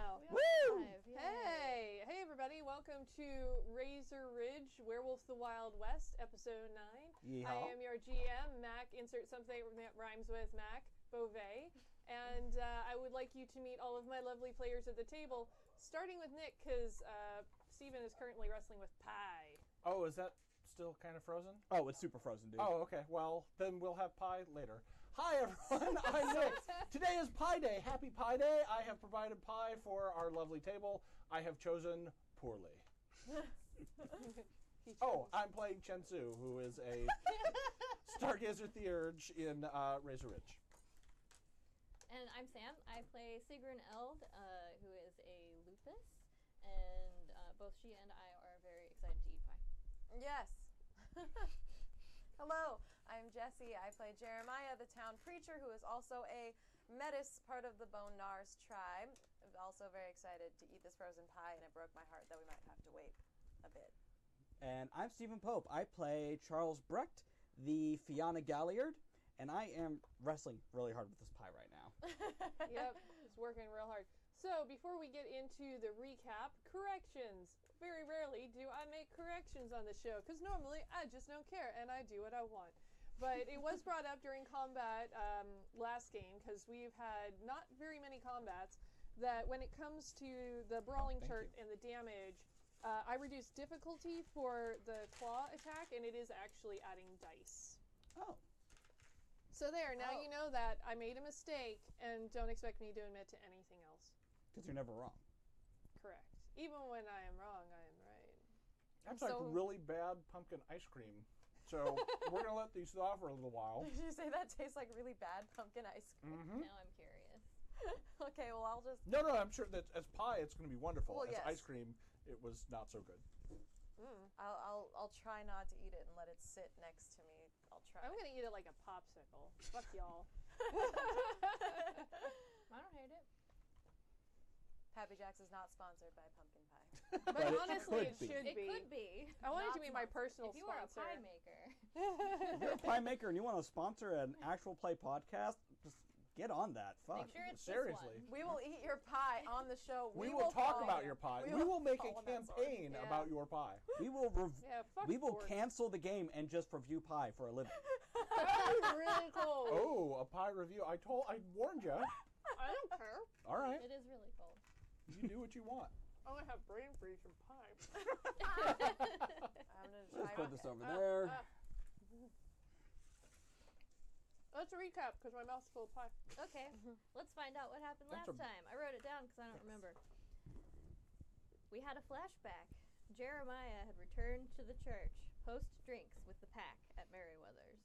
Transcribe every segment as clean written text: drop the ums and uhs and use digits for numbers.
now. Woo! Hey everybody, welcome to Razor Ridge, Werewolf the Wild West, episode 9. Yeehaw. I am your GM, Mac, insert something that rhymes with Mac, Beauvais, and I would like you to meet all of my lovely players at the table, starting with Nick, because Steven is currently wrestling with pie. Oh, is that still kind of frozen? Oh, it's super frozen, dude. Oh, okay. Well, then we'll have pie later. Hi, everyone. I'm Nick. Today is Pie Day. Happy Pie Day. I have provided pie for our lovely table. I have chosen poorly. Oh, I'm playing Chen Su, who is a Stargazer Theurge in Razor Ridge. And I'm Sam. I play Sigrun Eld, who is a lupus, and both she and I are very excited to eat pie. Yes. Hello, I'm Jessie. I play Jeremiah, the town preacher, who is also a Metis, part of the Bone Nars tribe. I'm also very excited to eat this frozen pie, and it broke my heart that we might have to wait a bit. And I'm Stephen Pope. I play Charles Brecht, the Fianna Galliard, and I am wrestling really hard with this pie right now. Yep, it's working real hard. So, before we get into the recap, corrections. Very rarely do I make corrections on the show, because normally I just don't care, and I do what I want. But it was brought up during combat last game, because we've had not very many combats, that when it comes to the brawling chart and the damage, I reduced difficulty for the claw attack, and it is actually adding dice. Oh. So there, now you know that I made a mistake, and don't expect me to admit to anything else. Because you're never wrong. Correct. Even when I am wrong, I am right. That's like really bad pumpkin ice cream. So we're going to let these thaw for a little while. Did you say that tastes like really bad pumpkin ice cream? Mm-hmm. Now I'm curious. Okay, well, I'll just... No, I'm sure that as pie, it's going to be wonderful. Well, as yes. ice cream, it was not so good. I'll try not to eat it and let it sit next to me. I'll try. I'm going to eat it like a popsicle. Fuck y'all. I don't hate it. Happy Jacks is not sponsored by pumpkin pie. But honestly, it could be. should It be. could be. I want it Not to be my sponsored. personal If you are a sponsor. pie maker, If you're a pie maker and you want to sponsor an actual play podcast, just get on that. Fuck. make sure it's Seriously. this one. We will eat your pie on the show. We will talk call- about your pie. We will make a call that sort. campaign Yeah. about your pie. We will fuck we will Ford. cancel the game and just review pie for a living. That was really cold. Oh, a pie review. I warned you. I don't care. All right. It is really cold. You do what you want. I want to have brain freeze from pie. I'm gonna Let's try. put this over there. Let's recap, because my mouth's full of pie. Okay, let's find out what happened That's last time. I wrote it down because I don't remember. We had a flashback. Jeremiah had returned to the church, post-drinks with the pack at Merriweather's.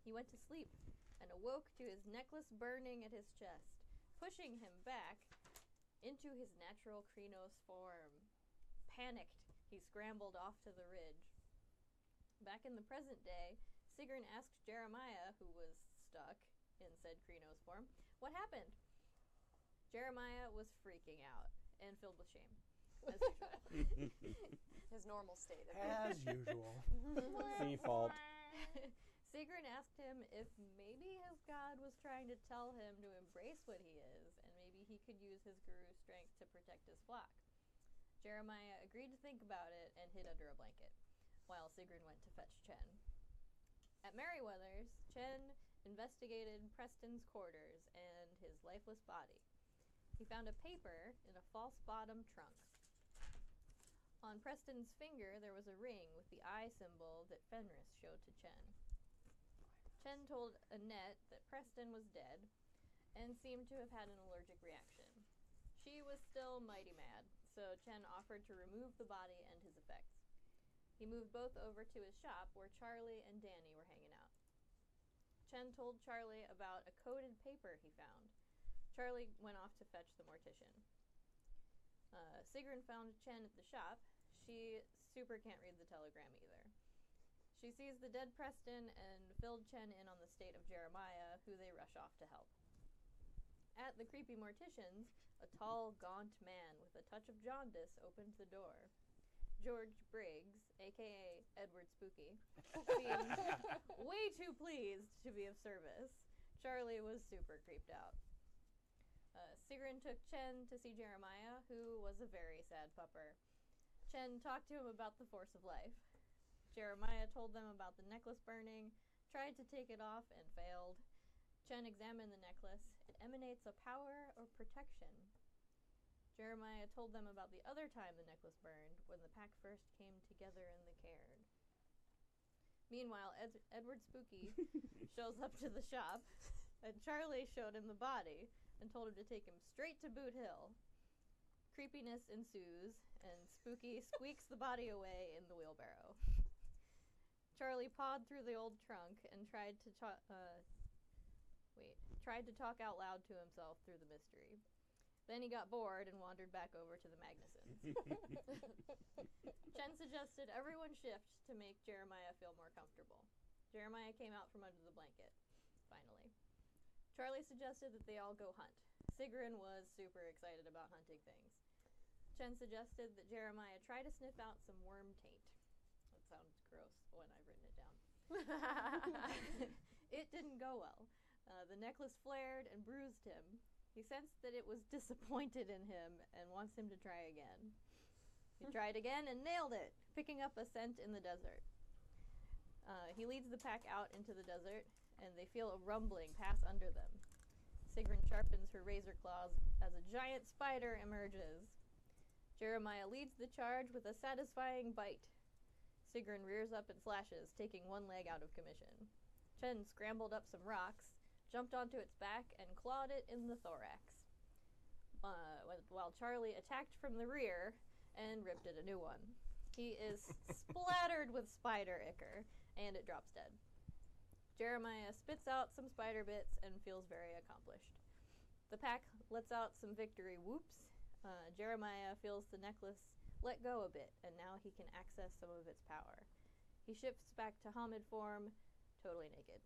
He went to sleep and awoke to his necklace burning at his chest, pushing him back into his natural Krenos form. Panicked, he scrambled off to the ridge. Back in the present day, Sigrun asked Jeremiah, who was stuck in said Krenos form, what happened? Jeremiah was freaking out and filled with shame, as usual. His normal state. As usual. Default. Sigrun asked him if maybe his god was trying to tell him to embrace what he is, and maybe he could use his guru's strength to protect his flock. Jeremiah agreed to think about it and hid under a blanket, while Sigrun went to fetch Chen. At Merriweather's, Chen investigated Preston's quarters and his lifeless body. He found a paper in a false bottom trunk. On Preston's finger, there was a ring with the eye symbol that Fenris showed to Chen. Chen told Annette that Preston was dead and seemed to have had an allergic reaction. She was still mighty mad, so Chen offered to remove the body and his effects. He moved both over to his shop where Charlie and Danny were hanging out. Chen told Charlie about a coded paper he found. Charlie went off to fetch the mortician. Sigrun found Chen at the shop. She super can't read the telegram either. She sees the dead Preston and filled Chen in on the state of Jeremiah, who they rush off to help. At the creepy mortician's, a tall, gaunt man with a touch of jaundice opened the door. George Briggs, a.k.a. Edward Spooky, seemed way too pleased to be of service. Charlie was super creeped out. Sigrun took Chen to see Jeremiah, who was a very sad pupper. Chen talked to him about the force of life. Jeremiah told them about the necklace burning, tried to take it off, and failed. Chen examined the necklace. It emanates a power or protection. Jeremiah told them about the other time the necklace burned, when the pack first came together in the cairn. Meanwhile, Edward Spooky shows up to the shop, and Charlie showed him the body and told him to take him straight to Boot Hill. Creepiness ensues, and Spooky squeaks the body away in the wheelbarrow. Charlie pawed through the old trunk and tried to talk out loud to himself through the mystery. Then he got bored and wandered back over to the Magnusons. Chen suggested everyone shift to make Jeremiah feel more comfortable. Jeremiah came out from under the blanket, finally. Charlie suggested that they all go hunt. Sigrun was super excited about hunting things. Chen suggested that Jeremiah try to sniff out some worm taint. That sounds gross when I've written it down. It didn't go well. The necklace flared and bruised him. He sensed that it was disappointed in him and wants him to try again. He tried again and nailed it, picking up a scent in the desert. He leads the pack out into the desert, and they feel a rumbling pass under them. Sigrun sharpens her razor claws as a giant spider emerges. Jeremiah leads the charge with a satisfying bite. Sigrun rears up and slashes, taking one leg out of commission. Chen scrambled up some rocks, jumped onto its back, and clawed it in the thorax, while Charlie attacked from the rear and ripped it a new one. He is splattered with spider ichor, and it drops dead. Jeremiah spits out some spider bits and feels very accomplished. The pack lets out some victory whoops. Jeremiah feels the necklace let go a bit, and now he can access some of its power. He shifts back to Hamid form, totally naked.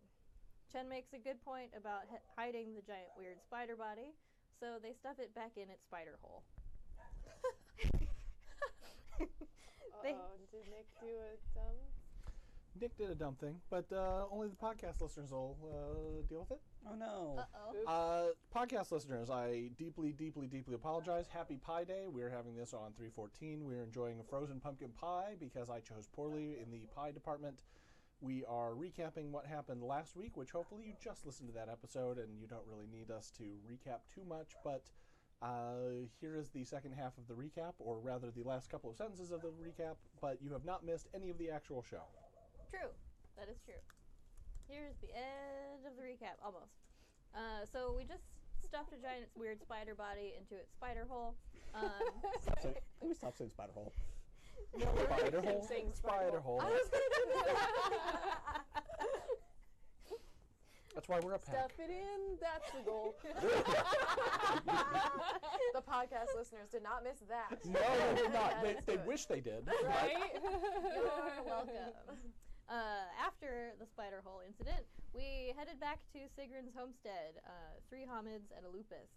Chen makes a good point about hiding the giant weird spider body, so they stuff it back in its spider hole. Did Nick do a dumb? Nick did a dumb thing, but only the podcast listeners will deal with it. Oh no. Uh-oh. Podcast listeners, I deeply, deeply, deeply apologize. Happy Pie Day. We're having this on 3/14. We're enjoying a frozen pumpkin pie because I chose poorly in the pie department. We are recapping what happened last week, which hopefully you just listened to that episode and you don't really need us to recap too much, but here is the second half of the recap, or rather the last couple of sentences of the recap, but you have not missed any of the actual show. True. That is true. Here's the end of the recap, almost. So we just stuffed a giant weird spider body into its spider hole. Can we stop saying spider hole? No, spider hole? Saying Spider hole. I was gonna do that. That's why we're a pack. Stuff it in. That's the goal. The podcast listeners did not miss that. No, they're not. Let's They do it. wish they did. Right? You're welcome. After the spider hole incident, we headed back to Sigrun's homestead, 3 Hamids and a lupus.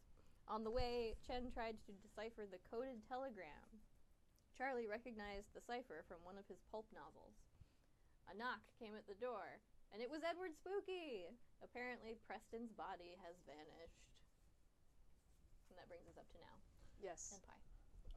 On the way, Chen tried to decipher the coded telegram. Charlie recognized the cipher from one of his pulp novels. A knock came at the door, and it was Edward Spooky! Apparently, Preston's body has vanished. And that brings us up to now. Yes. And pie.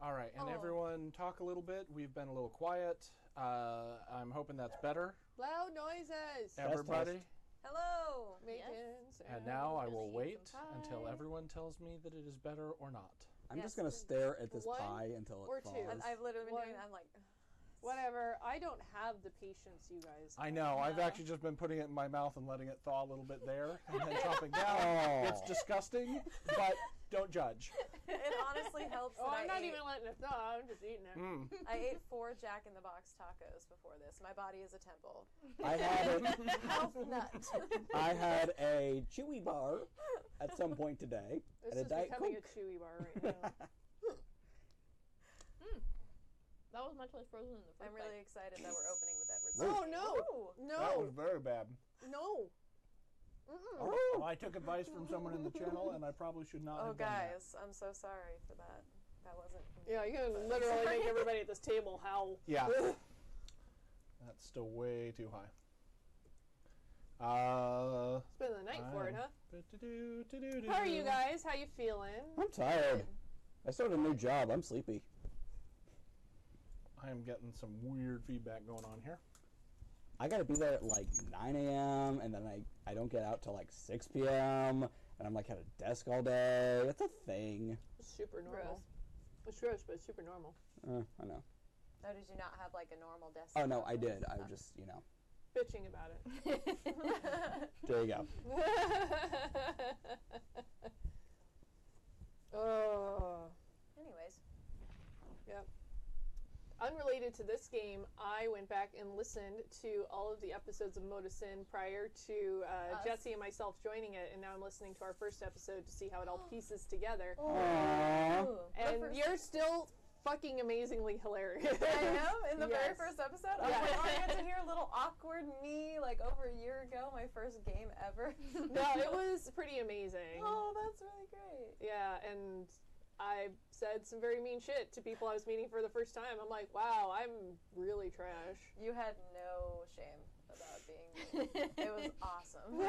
All right, and Oh. everyone talk a little bit. We've been a little quiet. I'm hoping that's better. Loud noises. Everybody. Hello. Making sound. And now I Gonna will eat wait some until pie. everyone tells me that it is better or not. I'm Yes. just gonna stare at this One pie until or it two? falls. I've literally been One. doing that. I'm like, Whatever. I don't have the patience you guys. I know. I've No. actually just been putting it in my mouth and letting it thaw a little bit there and then chopping down. Oh. It's disgusting, but don't judge. it honestly helps. Oh, that I'm not ate, even letting it thaw. I'm just eating it. Mm. I ate 4 Jack in the Box tacos before this. My body is a temple. I had Health nut. I had a chewy bar at some point today. This and a is Diet becoming Coke. a chewy bar right now. That was much less frozen than the first I'm really bite. excited that we're opening with Edward. Oh, Spooky. no. Ooh. That was No. very bad. No. Mm-mm. Oh. I took advice from someone in the channel, and I probably should not Oh, have done that. guys, I'm so sorry for that. That wasn't. Yeah, you can literally make everybody at this table howl. Yeah. That's still way too high. Spend the night for it, huh? How are you guys? How you feeling? I'm tired. I started a new job. I'm sleepy. I am getting some weird feedback going on here. I gotta be there at like 9 a.m. and then I don't get out till like 6 p.m. and I'm like at a desk all day. That's a thing. It's super normal. It's gross, but it's super normal. I know. Oh, did you not have like a normal desk? Oh no, I did. I was just, you know. Bitching about it. There you go. Oh. Anyways. Yep. Unrelated to this game, I went back and listened to all of the episodes of Motosin prior to Jesse and myself joining it, and now I'm listening to our first episode to see how it all pieces together. Ooh. And you're still fucking amazingly hilarious. I am in the very Yes. first episode. I was like, oh, I got to hear a little awkward me like over a year ago, my first game ever. No, it was pretty amazing. Oh, that's really great. Yeah, and I said some very mean shit to people I was meeting for the first time. I'm like, wow, I'm really trash. You had no shame about being mean. It was awesome.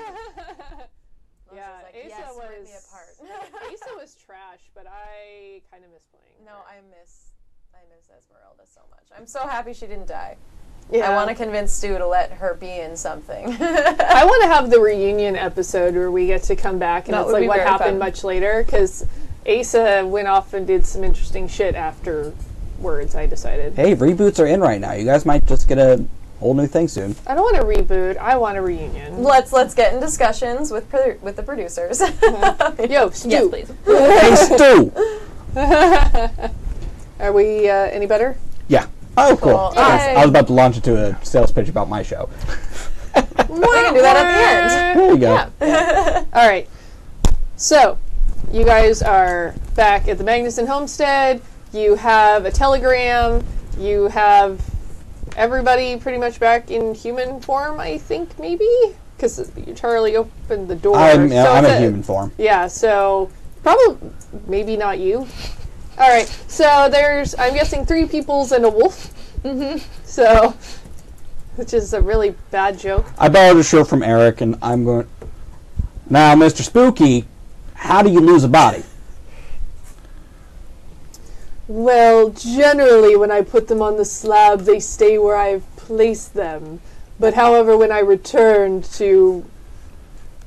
Yeah, like, Asa yes, was rip me apart. Asa was trash, but I kind of miss playing. No, her. I miss Esmeralda so much. I'm so happy she didn't die. Yeah. I want to convince Stu to let her be in something. I want to have the reunion episode where we get to come back and That it's would like be what very happened fun. much later, because Asa went off and did some interesting shit afterwards, I decided. Hey, reboots are in right now. You guys might just get a whole new thing soon. I don't want a reboot. I want a reunion. Let's get in discussions with the producers. Yo, Stu. Yes, please. Hey, Stu! Are we any better? Yeah. Oh, cool. Cool. Yes, Yay. I was about to launch into a sales pitch about my show. We can do that at There you go. All right. So, you guys are back at the Magnuson homestead. You have a telegram. You have everybody pretty much back in human form, I think, maybe? Because Charlie opened the door. I'm So in it's human form. Yeah, so probably, maybe not you. All right, so there's, I'm guessing 3 peoples and a wolf. So, which is a really bad joke. I borrowed a shirt from Eric, and I'm going... Now, Mr. Spooky, how do you lose a body? Well, generally when I put them on the slab, they stay where I've placed them. But however, when I returned to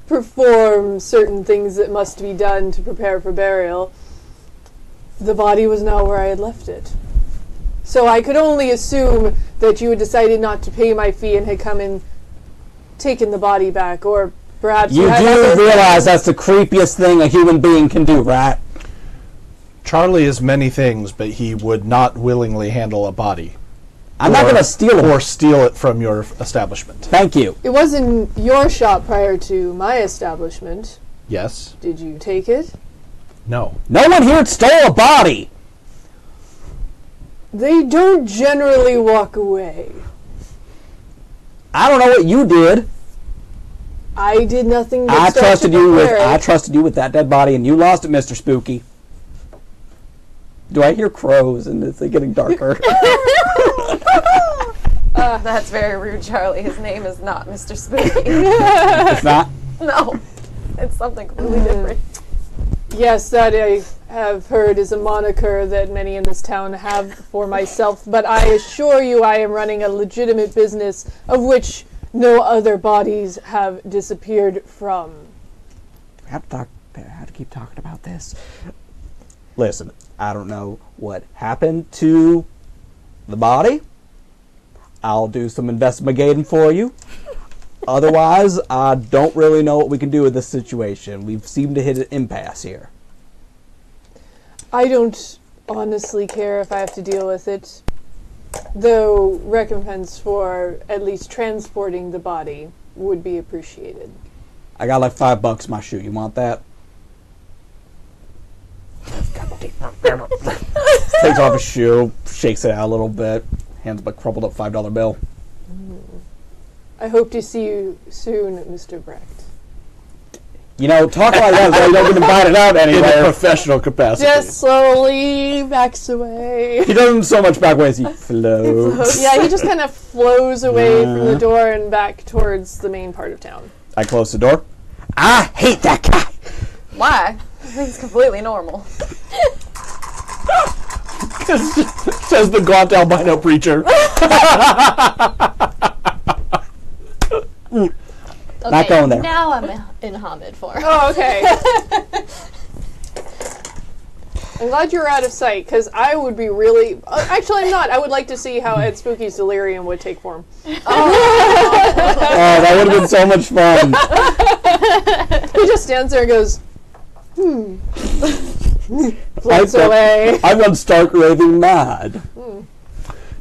perform certain things that must be done to prepare for burial, the body was not where I had left it. So I could only assume that you had decided not to pay my fee and had come and taken the body back, or perhaps You had do other realize that's the creepiest thing a human being can do, right? Charlie is many things, but he would not willingly handle a body. I'm not going to steal it. Or steal it from your establishment. Thank you. It was in your shop prior to my establishment. Yes? Did you take it? No. No one here stole a body. They don't generally walk away. I don't know what you did. I did nothing but I start trusted to you with prepare it. that dead body, and you lost it, Mr. Spooky. Do I hear crows, and is it getting darker? That's very rude, Charlie. His name is not Mr. Spooky. It's not. No, it's something completely different. Yes, that I have heard is a moniker that many in this town have for myself, but I assure you I am running a legitimate business of which no other bodies have disappeared from. I have to keep talking about this. Listen, I don't know what happened to the body. I'll do some investigating for you. Otherwise, I don't really know what we can do with this situation. We've seemed to hit an impasse here. I don't honestly care if I have to deal with it, though recompense for at least transporting the body would be appreciated. I got like $5 in my shoe. You want that? Takes off his shoe, shakes it out a little bit, hands him a crumpled up $5 bill. I hope to see you soon, Mr. Brecht. You know, talk like that so you don't get invited out In a anywhere. professional capacity. Just slowly backs away. He doesn't so much back away as he floats. Yeah, he just kind of flows away from the door and back towards the main part of town. I close the door. I hate that guy. Why? I think it's completely normal. Says the gaunt albino preacher. Okay, Not going there. Now I'm in Hamid form. Oh, okay. I'm glad you're out of sight, because I would be really... actually, I'm not. I would like to see how Ed Spooky's delirium would take form. Oh, that would have been so much fun. He just stands there and goes, floats away. I've gone stark raving mad.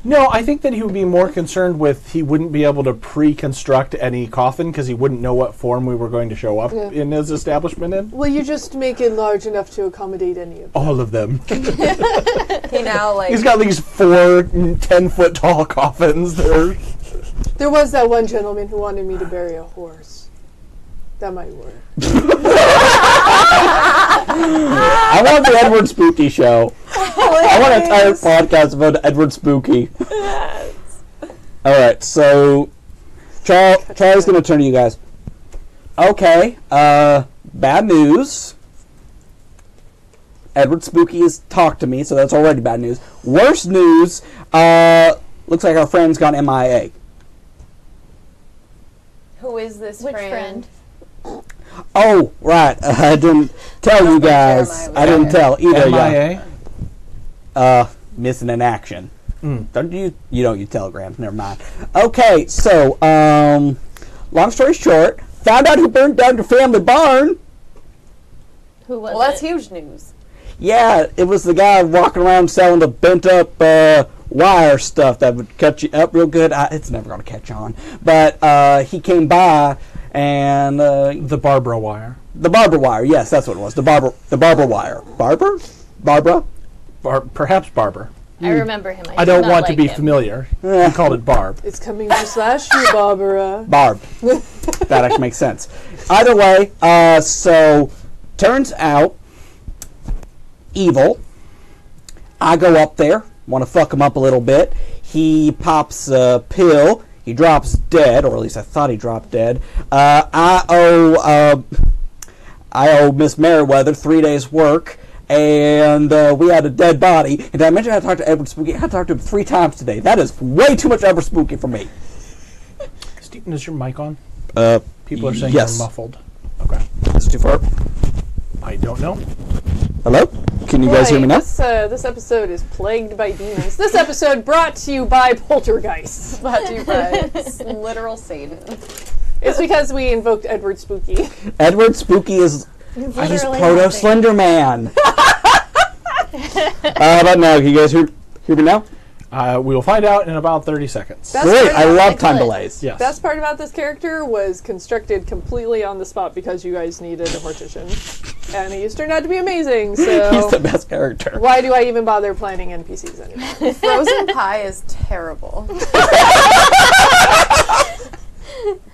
No, I think that he would be more concerned with he wouldn't be able to pre-construct any coffin because he wouldn't know what form we were going to show up in his establishment in. Will you just make it large enough to accommodate any of them? All of them. He now, like... He's got these 4 10-foot tall coffins. There was that one gentleman who wanted me to bury a horse. That might work. I want the Edward Spooky show. I want an entire podcast about Edward Spooky. Alright, so Charlie's going to turn to you guys. Okay, bad news. Edward Spooky has talked to me, so that's already bad news. Worst news, looks like our friend's gone MIA. Who is this Which friend? Oh, right. I didn't tell you guys. I didn't tell either of you. MIA? Missing in action. Don't you don't use telegrams. Never mind. Okay, so, long story short, found out who burned down your family barn. Who was Well, that's it? huge news. Yeah, it was the guy walking around selling the bent up wire stuff that would cut you up real good. It's never going to catch on. But he came by and... the Barbara wire. The Barbara wire, yes, that's what it was. The Barbara wire. Barbara? Perhaps Barber. I remember him. I do don't not want to like be him. familiar. He called it Barb. It's coming to slash you, Barbara. Barb. That actually makes sense. Either way, so turns out evil. I go up there, want to fuck him up a little bit. He pops a pill. He drops dead, or at least I thought he dropped dead. I owe Miss Merriweather 3 days' work, and we had a dead body. And I mentioned I talked to Edward Spooky. I talked to him 3 times today. That is way too much Edward Spooky for me. Stephen, is your mic on? People are saying yes. you're muffled. Okay. Is it too far? I don't know. Hello? Can you guys hear me now? This episode is plagued by demons. This episode brought to you by poltergeists. Brought to you by literal Satan. It's because we invoked Edward Spooky. Edward Spooky is he's Literally proto nothing. Slender Man. But no, can you guys hear me now? We will find out in about 30 seconds. That's Great, part I about love the time clip. delays. Yes. Best part about this character was constructed completely on the spot because you guys needed a mortician. And he's turned out to be amazing, so... He's the best character. Why do I even bother planning NPCs anymore? Frozen pie is terrible.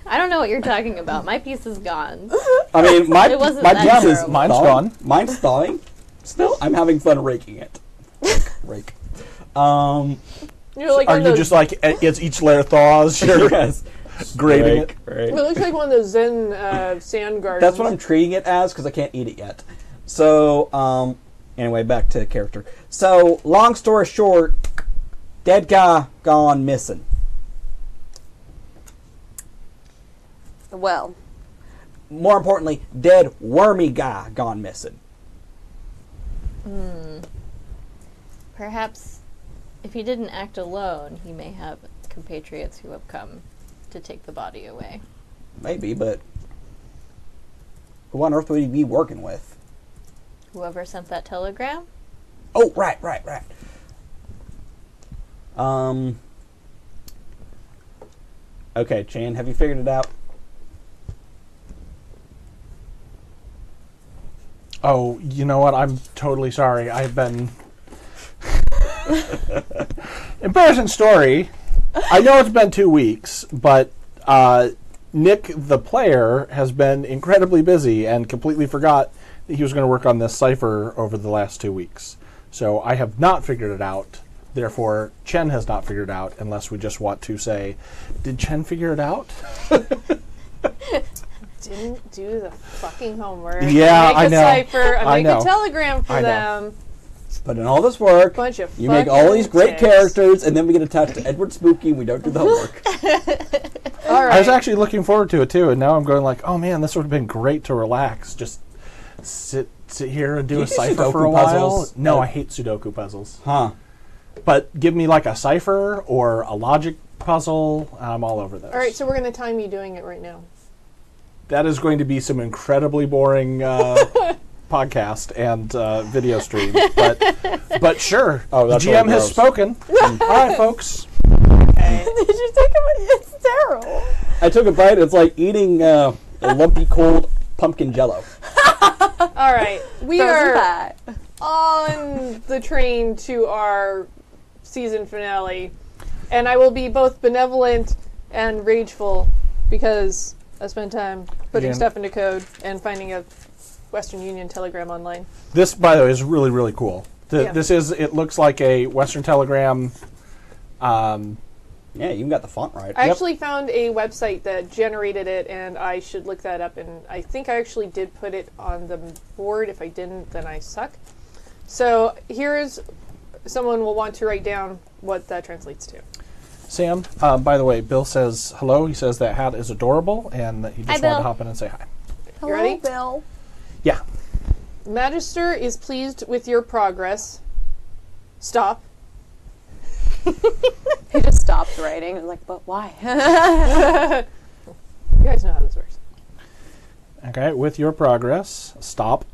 I don't know what you're talking about. My piece is gone. I mean, my It wasn't piece that is terrible. Mine's thawing. gone. Mine's thawing. Still, I'm having fun raking it. Rake. You're like Are one you of those, just like, as each layer thaws, you're Yes. grading it? Rake. it looks like one of those Zen sand gardens. That's what I'm treating it as because I can't eat it yet. So, anyway, back to character. So, long story short, dead guy gone missing. Well, More importantly, dead wormy guy gone missing. Perhaps if he didn't act alone, he may have compatriots who have come to take the body away. Maybe, but who on earth would he be working with? Whoever sent that telegram? Oh, right. Okay, Chan, have you figured it out? Oh, you know what? I'm totally sorry. I've been... Embarrassing story. I know it's been 2 weeks, but Nick, the player, has been incredibly busy and completely forgot that he was going to work on this cipher over the last 2 weeks. So I have not figured it out. Therefore, Chen has not figured it out, unless we just want to say, did Chen figure it out? Didn't do the fucking homework. Yeah, make I a know. cipher. I Make know. a telegram for I know. them. Put in all this work. Bunch of You make all these great fucking dicks. characters, and then we get attached to Edward Spooky, and we don't do the homework. All right. I was actually looking forward to it, too, and now I'm going like, oh, man, this would have been great to relax. Just sit here and do You a do cipher for Sudoku a while. puzzles? No, Oh. I hate Sudoku puzzles. Huh. But give me like a cipher or a logic puzzle, I'm all over those. All right, so we're going to time you doing it right now. That is going to be some incredibly boring podcast and video stream. But sure, Oh, the that's GM really has gross. spoken. All right, folks. Did you take it? It's terrible. I took a bite. It's like eating a lumpy, cold pumpkin jello. All right. We Frozen are pie. on the train to our season finale, and I will be both benevolent and rageful because I spent time putting Yeah. stuff into code and finding a Western Union telegram online. This, by the way, is really, really cool. Yeah. It looks like a Western Telegram. Yeah, you even got the font right. I actually found a website that generated it, and I should look that up. And I think I actually did put it on the board. If I didn't, then I suck. So here's someone will want to write down what that translates to. Sam, by the way, Bill says hello. He says that hat is adorable, and that he just Hi, wanted to Bill. hop in and say hi. You ready? Bill. Yeah. Magister is pleased with your progress. Stop. He just stopped writing. I was like, but why? You guys know how this works. Okay, with your progress, stop.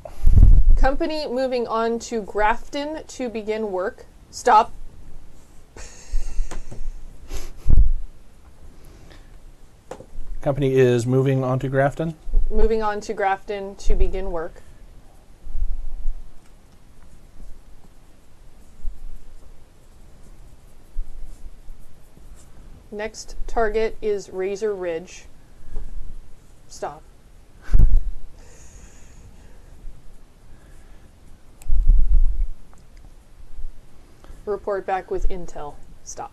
Company moving on to Grafton to begin work. Stop. Company is moving on to Grafton. Moving on to Grafton to begin work. Next target is Razor Ridge. Stop. Report back with intel. Stop.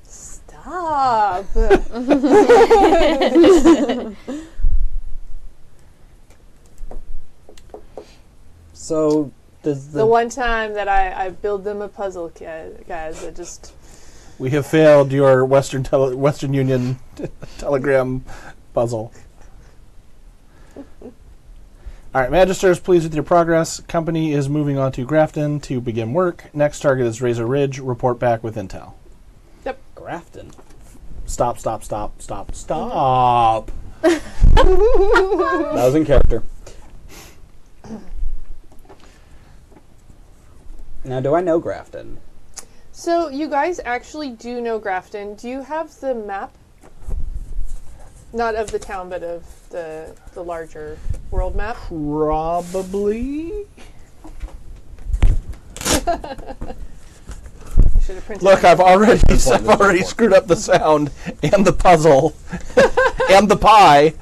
Stop. So, does The one time that I build them a puzzle, guys, I just... We have failed your Western Union Telegram puzzle. All right, Magister is pleased with your progress. Company is moving on to Grafton to begin work. Next target is Razor Ridge. Report back with intel. Grafton? Stop, stop, stop, stop, stop. That was in character. Now, do I know Grafton? So, you guys actually do know Grafton. Do you have the map? Not of the town, but of the larger world map? Probably. Should have printed Look, it. I've already point. screwed up the sound and the puzzle and the pie.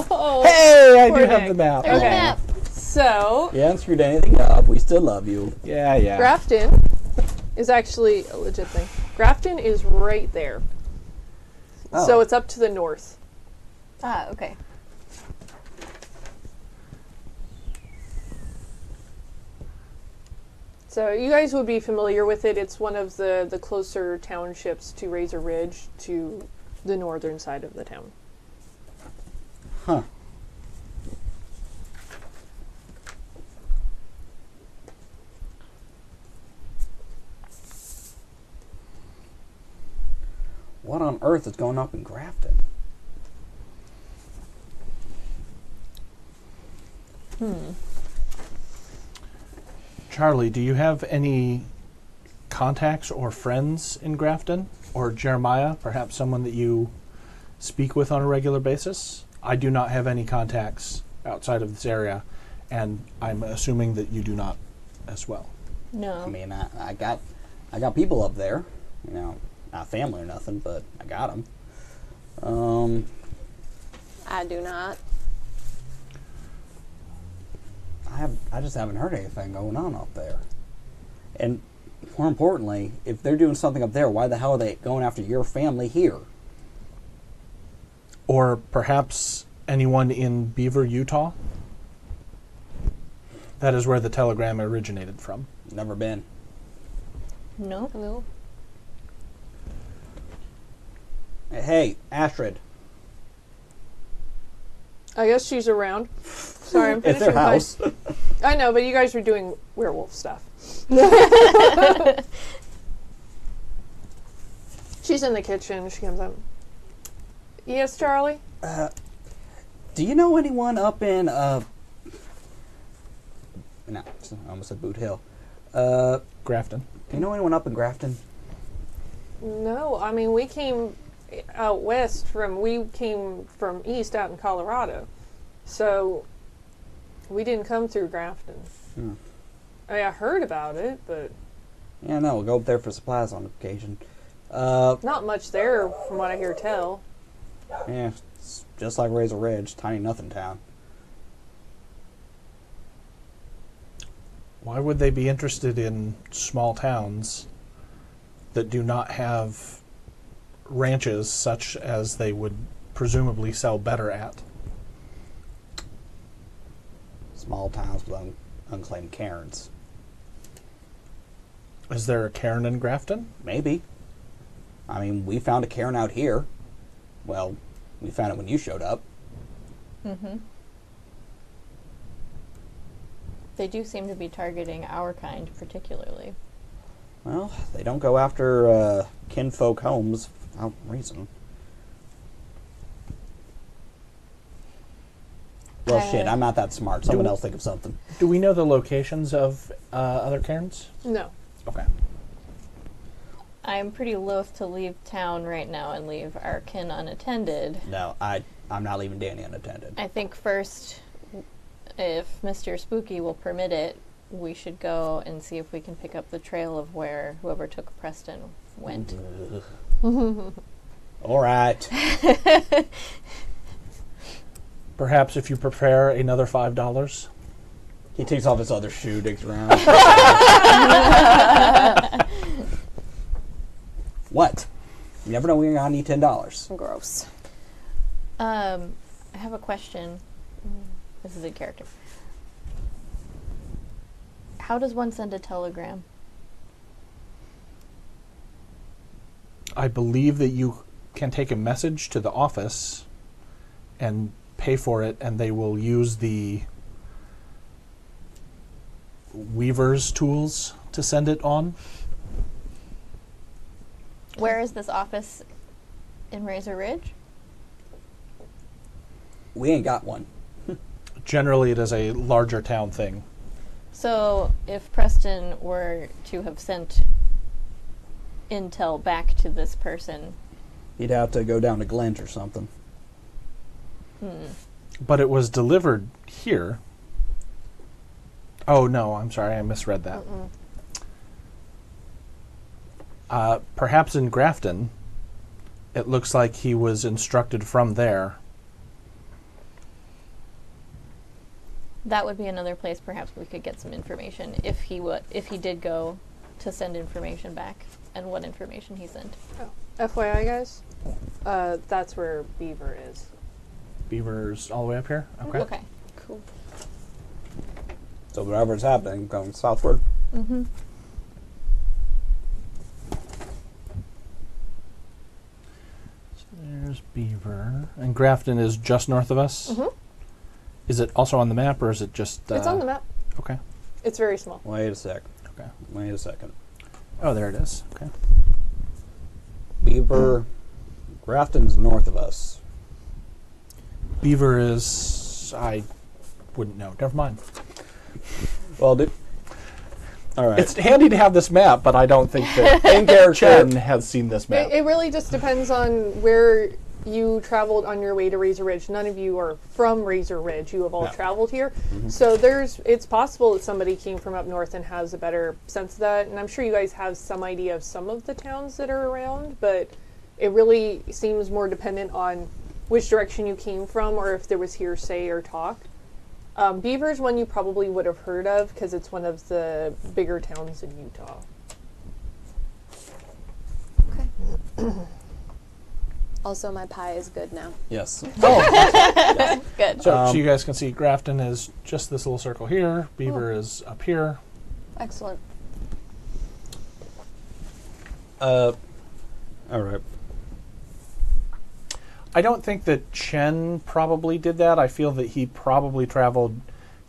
Oh, Hey, I poor do have Nick. the map. There's Okay. a map. So, You haven't screwed anything up. We still love you. Yeah, yeah. Grafton is actually a legit thing. Grafton is right there. Oh. So, it's up to the north. Ah, okay. So, you guys would be familiar with it. It's one of the closer townships to Razor Ridge to the northern side of the town. Huh. What on earth is going up in Grafton? Charlie, do you have any contacts or friends in Grafton? Or Jeremiah, perhaps someone that you speak with on a regular basis? I do not have any contacts outside of this area, and I'm assuming that you do not as well. No. I mean, I got people up there. You know, not family or nothing, but I got them. I do not. I just haven't heard anything going on up there. And more importantly, if they're doing something up there, why the hell are they going after your family here? Or perhaps anyone in Beaver, Utah? That is where the telegram originated from. Never been. No. No. Hey, Astrid. I guess she's around. Sorry, I'm It's finishing their my... house. I know, but you guys are doing werewolf stuff. She's in the kitchen. She comes up. Yes, Charlie? Do you know anyone up in, no, I almost said Boot Hill. Grafton. Do you know anyone up in Grafton? No, I mean, we came out west we came from east out in Colorado. So, we didn't come through Grafton. I mean, I heard about it, but... Yeah, no, we'll go up there for supplies on occasion. Not much there, from what I hear tell. Yeah, it's just like Razor Ridge, tiny nothing town. Why would they be interested in small towns that do not have ranches such as they would presumably sell better at? Small towns with unclaimed cairns. Is there a cairn in Grafton? Maybe. I mean, we found a cairn out here. Well, we found it when you showed up. Mm-hmm. They do seem to be targeting our kind particularly. Well, they don't go after kinfolk homes without reason. Well, shit, I'm not that smart. Someone else think of something. Do we know the locations of other cairns? No. Okay. I'm pretty loath to leave town right now and leave our kin unattended. No, I'm not leaving Danny unattended. I think first, if Mr. Spooky will permit it, we should go and see if we can pick up the trail of where whoever took Preston went. All right. Perhaps if you prepare another $5. He takes off his other shoe, digs around. What? You never know when you're going to need $10. Gross. I have a question. This is a character. How does one send a telegram? I believe that you can take a message to the office and pay for it, and they will use the Weaver's tools to send it on. Where is this office in Razor Ridge? We ain't got one. Generally, it is a larger town thing. So, if Preston were to have sent intel back to this person... He'd have to go down to Glenn's or something. But it was delivered here. Oh, no, I'm sorry, I misread that. Perhaps in Grafton, it looks like he was instructed from there. That would be another place perhaps we could get some information if he did go to send information back, and what information he sent. Oh. FYI, guys, that's where Beaver is. Beaver's all the way up here? Okay. Okay. Cool. So whatever's happening, going southward. Mm-hmm. There's Beaver. And Grafton is just north of us? Mm-hmm. Is it also on the map, or is it just... It's on the map. Okay. It's very small. Wait a sec. Okay. Wait a second. Oh, there it is. Okay. Beaver, Grafton's north of us. Beaver is... I wouldn't know. Never mind. Well, all right. It's handy to have this map, but I don't think that In character, Chen has seen this map. It really just depends on where you traveled on your way to Razor Ridge. None of you are from Razor Ridge. You have all No. traveled here. So it's possible that somebody came from up north and has a better sense of that. And I'm sure you guys have some idea of some of the towns that are around, but it really seems more dependent on which direction you came from or if there was hearsay or talk. Beaver's one you probably would have heard of because it's one of the bigger towns in Utah. Okay. Also, my pie is good now. Yes. Good. So you guys can see Grafton is just this little circle here. Beaver is up here. Excellent. All right. I don't think that Chen probably did that. I feel that he probably traveled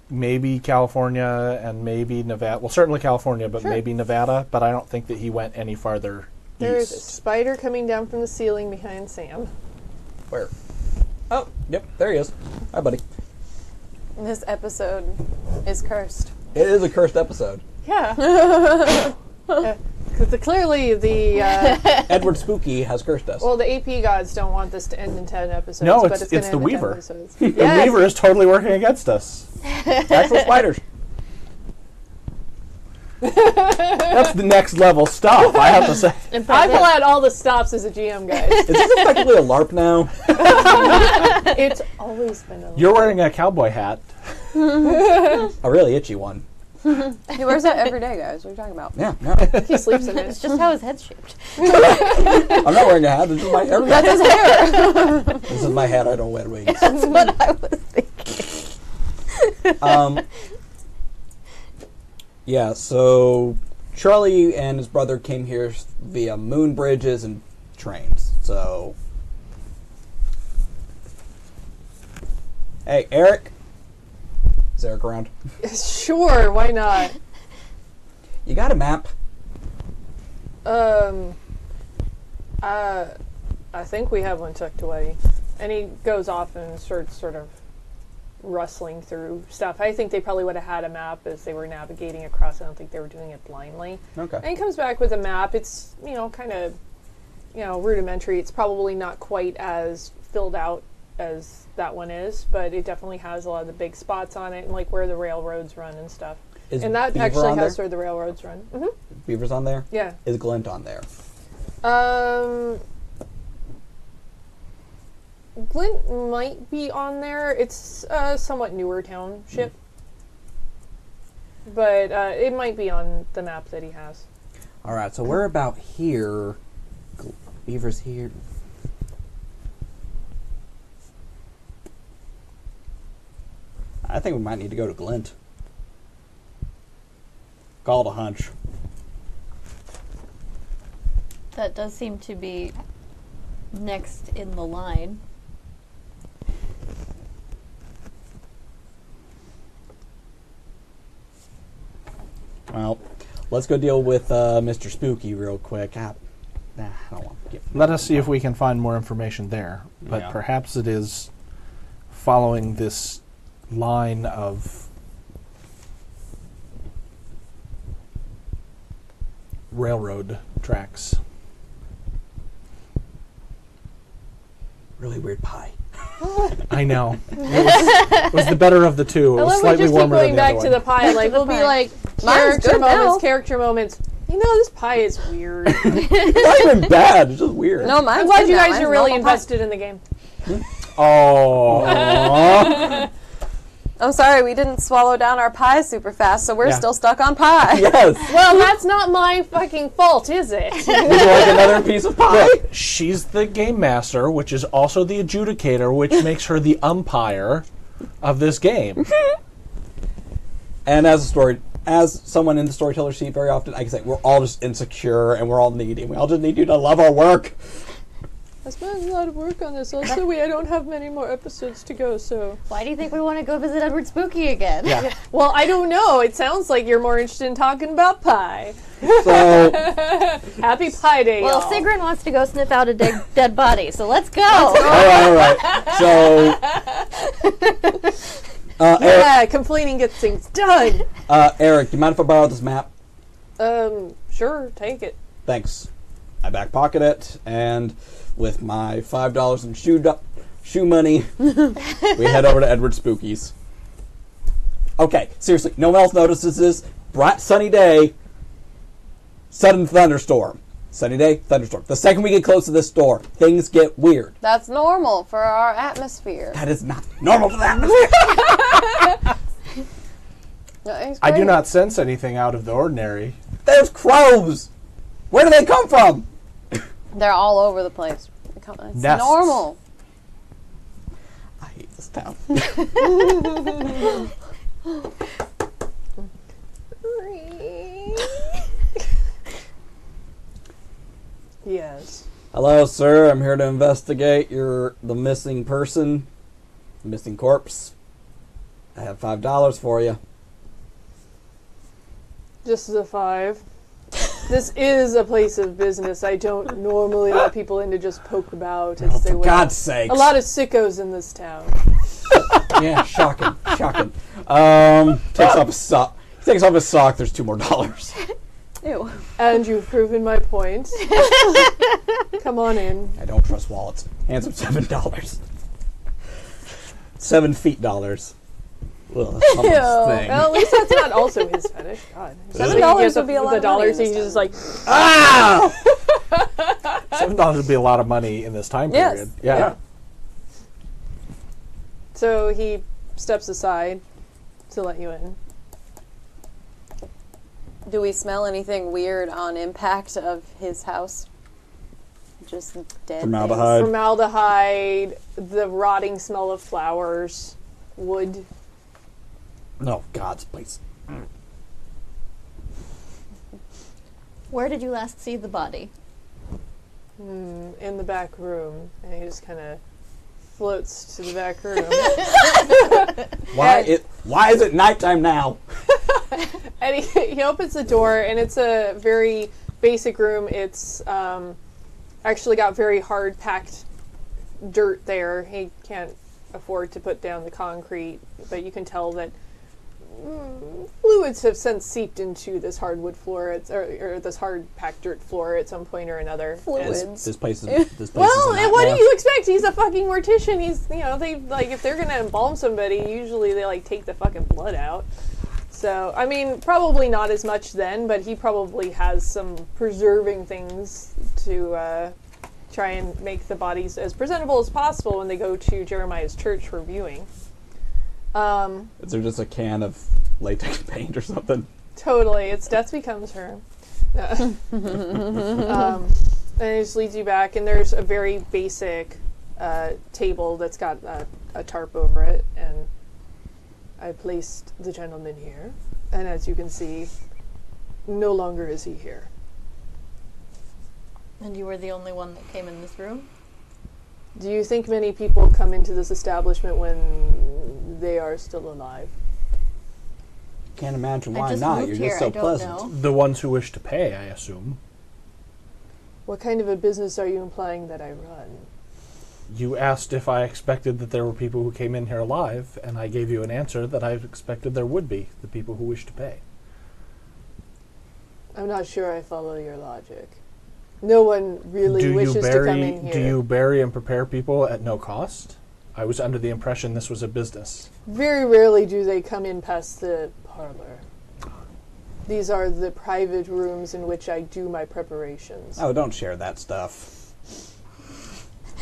maybe California and maybe Nevada. Well, certainly California, but maybe Nevada. But I don't think that he went any farther There's a east. spider coming down from the ceiling behind Sam. Where? Oh, yep, there he is. Hi, buddy. This episode is cursed. It is a cursed episode. Yeah. Because clearly the Edward Spooky has cursed us. well, the AP gods don't want this to end in 10 episodes. No, but it's gonna the end in 10 Weaver. episodes. The Yes. Weaver is totally working against us. Actual spiders. That's the next level stuff, I have to say. I pull out all the stops as a GM, guys. Is this effectively a LARP now? It's always been a You're wearing a cowboy hat. A really itchy one. He wears that every day, guys. What are you talking about? Yeah, no. He sleeps in it. It's just how his head's shaped. I'm not wearing a hat. This is my haircut. That's his hair. This is my hat. I don't wear wigs. That's what I was thinking. Yeah, so Charlie and his brother came here via moon bridges and trains. So, hey, Eric. Is Eric around? Sure, why not? You got a map? I think we have one tucked away. And he goes off and starts sort of rustling through stuff. I think they probably would have had a map as they were navigating across. I don't think they were doing it blindly. Okay. And he comes back with a map. It's, kind of, rudimentary. It's probably not quite as filled out as that one is, but it definitely has a lot of the big spots on it and like where the railroads run and stuff. Is And that Beaver actually on has there? where the railroads run. Mm-hmm. Beaver's on there? Yeah. Is Glint on there? Glint might be on there. It's a somewhat newer township. But it might be on the map that he has. All right, so we're about here. Beaver's here. I think we might need to go to Glint. Call it a hunch. That does seem to be next in the line. Well, let's go deal with Mr. Spooky real quick. I don't want to get... Let us see if we can find more information there. But Yeah. perhaps it is following this line of railroad tracks. Really weird pie. I know. It was the better of the two. It I was love we slightly just keep warmer going than the back other to one. the pie. Like, we'll be pie. like, Mine's good now. character moments. This pie is weird. It's not even bad. It's just weird. No, mine's I'm glad good you now. guys Mine's are really normal pie. invested in the game. Oh. I'm sorry, we didn't swallow down our pie super fast, so we're Yeah. still stuck on pie. Yes. Well, that's not my fucking fault, is it? Would you like another piece of pie? Look, she's the game master, which is also the adjudicator, which makes her the umpire of this game. And as someone in the storyteller seat, very often I can say we're all just insecure and we're all needy. We all just need you to love our work. I spent a lot of work on this. Also, I don't have many more episodes to go, so... Why do you think we want to go visit Edward Spooky again? Yeah. Well, I don't know. It sounds like you're more interested in talking about pie. So, Happy Pie Day, Well, y'all. Sigrun wants to go sniff out a dead body, so let's go. all right. So, Eric, Yeah, complaining gets things done. Eric, do you mind if I borrow this map? Sure, take it. Thanks. I back pocket it, and with my $5 in shoe money, we head over to Edward Spooky's. Okay, seriously, no one else notices this. Bright sunny day, sudden thunderstorm. Sunny day, thunderstorm. The second we get close to this door, things get weird. That's normal for our atmosphere. That is not normal for the atmosphere. I do not sense anything out of the ordinary. There's crows. Where do they come from? They're all over the place. It's Nests. normal. I hate this town. Yes. Hello, sir. I'm here to investigate the missing person, missing corpse. I have $5 for you. Just the 5. This is a place of business. I don't normally let people in to just poke about as they For will. God's sakes. A lot of sickos in this town. Yeah, shocking. Takes off his sock. He takes off his sock. There's $2 more. Ew. And you've proven my point. Come on in. I don't trust wallets. Hands him $7. 7 feet dollars. Ugh, that's Ew. thing. Well, at least that's not also his fetish. God. $7 would be a lot the of money dollars. in He's this just like, Ah! $7 would be a lot of money in this time Yes. period. Yeah. so he steps aside to let you in. Do we smell anything weird on impact of his house? Just dead Formaldehyde. Formaldehyde, the rotting smell of flowers, wood. No, God's place. Where did you last see the body? In the back room. And he just kind of floats to the back room. Why is it nighttime now? And he opens the door, and it's a very basic room. It's actually got very hard packed dirt there. He can't afford to put down the concrete, but you can tell that fluids have since seeped into this hardwood floor, or this hard packed dirt floor at some point or another. Fluids. This place is. Well, is what do you expect? He's a fucking mortician. He's, they like, if they're gonna embalm somebody, usually they like take the fucking blood out. So, I mean, probably not as much then, but he probably has some preserving things to try and make the bodies as presentable as possible when they go to Jeremiah's church for viewing. Is there just a can of latex paint or something? Totally. It's Death Becomes Her. And it just leads you back, and there's a very basic table that's got a tarp over it, and I placed the gentleman here, and as you can see, no longer is he here. And you were the only one that came in this room? Do you think many people come into this establishment when they are still alive? Can't imagine I why just not. moved You're here, just so I don't pleasant. know. The ones who wish to pay, I assume. What kind of a business are you implying that I run? You asked if I expected that there were people who came in here alive, and I gave you an answer that I expected there would be, the people who wish to pay. I'm not sure I follow your logic. No one really wishes to come in here. Do you bury and prepare people at no cost? I was under the impression this was a business. Very rarely do they come in past the parlor. These are the private rooms in which I do my preparations. Oh, don't share that stuff.